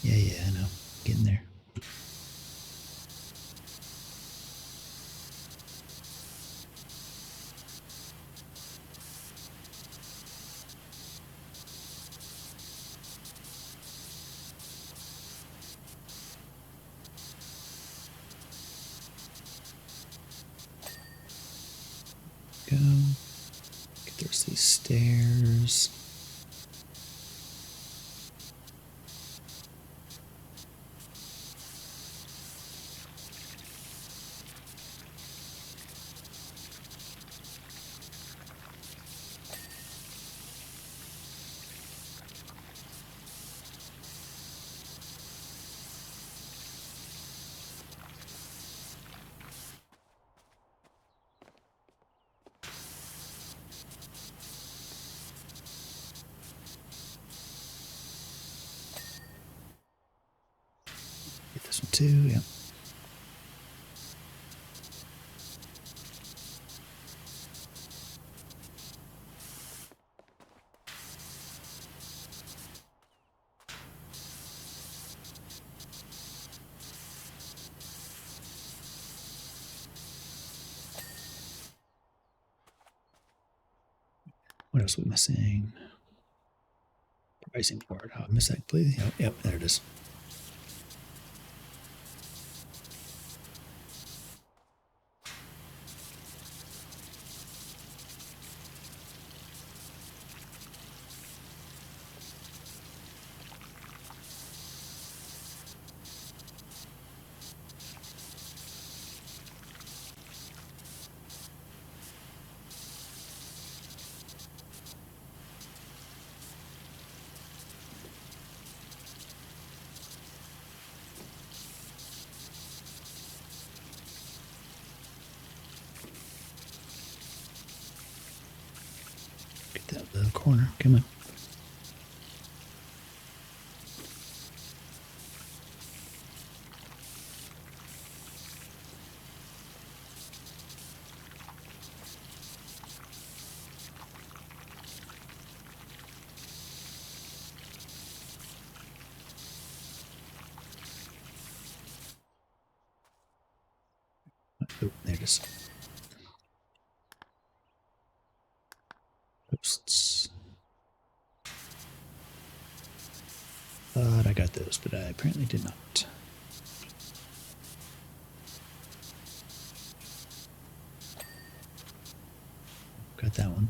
Yeah, I know. Getting there. Go. Get the rest of these stairs. too. Yep. What else are we missing? Pricing part. Oh, I missed that, please. Yep, there it is. Get that little corner. Come on. Oh, there it is. Posts. Thought I got those, but I apparently did not. Got that one.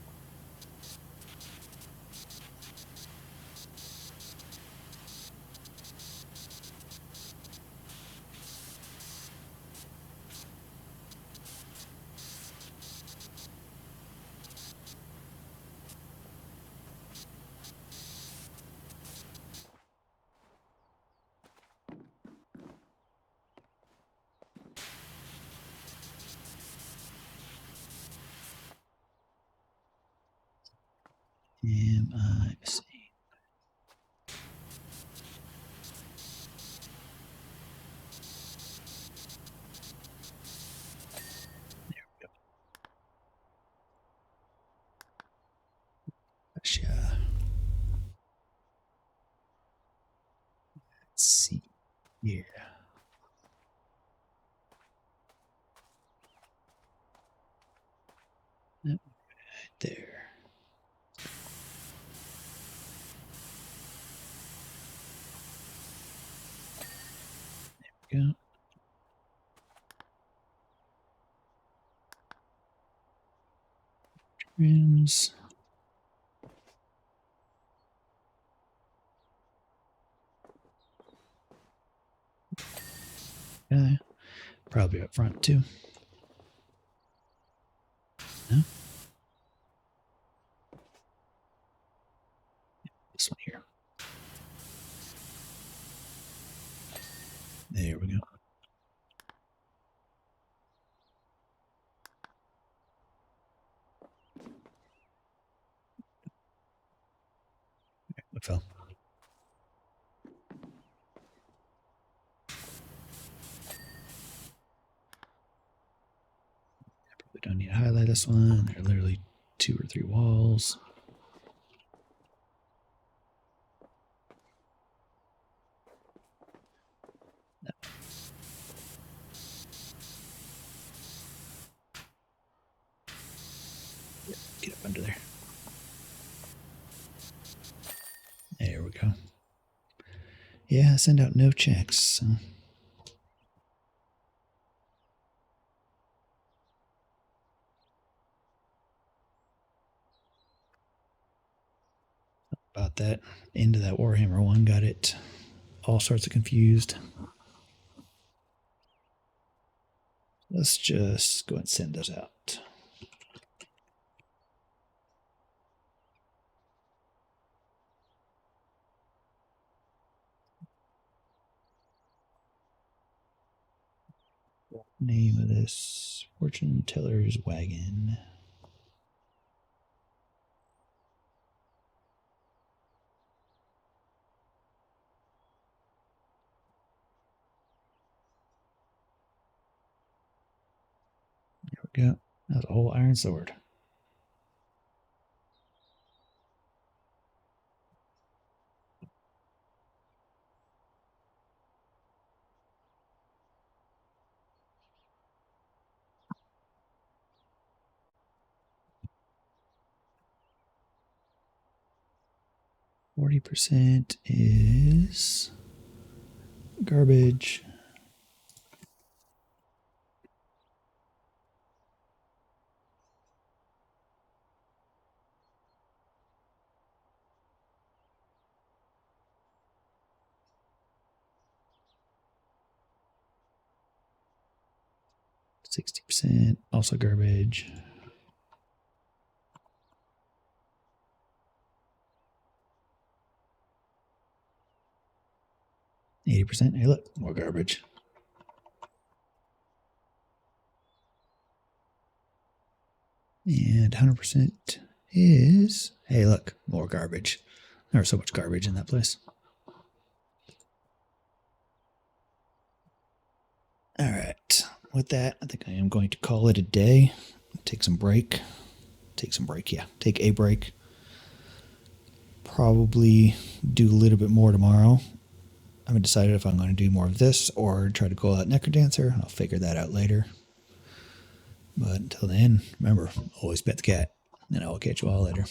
Am I missing? There we go. Gotcha. Let's see. Yeah. Yep, right there. There we go. Trims. Okay. Probably up front too. No? This one here. There we go. What fell? Probably don't need to highlight this one. There are literally 2 or 3 walls. No. Get up under there. There we go. Yeah, send out no checks. So. About that end of that Warhammer one got it all sorts of confused. Let's just go and send those out. Name of this fortune teller's wagon. we go. That was a whole iron sword. %40 is garbage. %60 also garbage. %80. Hey, look, more garbage. And 100% is, hey, look, more garbage. There's so much garbage in that place. All right. With that, I think I am going to call it a day. Take some break. Take a break. Probably do a little bit more tomorrow. I haven't decided if I'm going to do more of this or try to go out Necrodancer. I'll figure that out later. But until then, remember, always pet the cat. And I will catch you all later.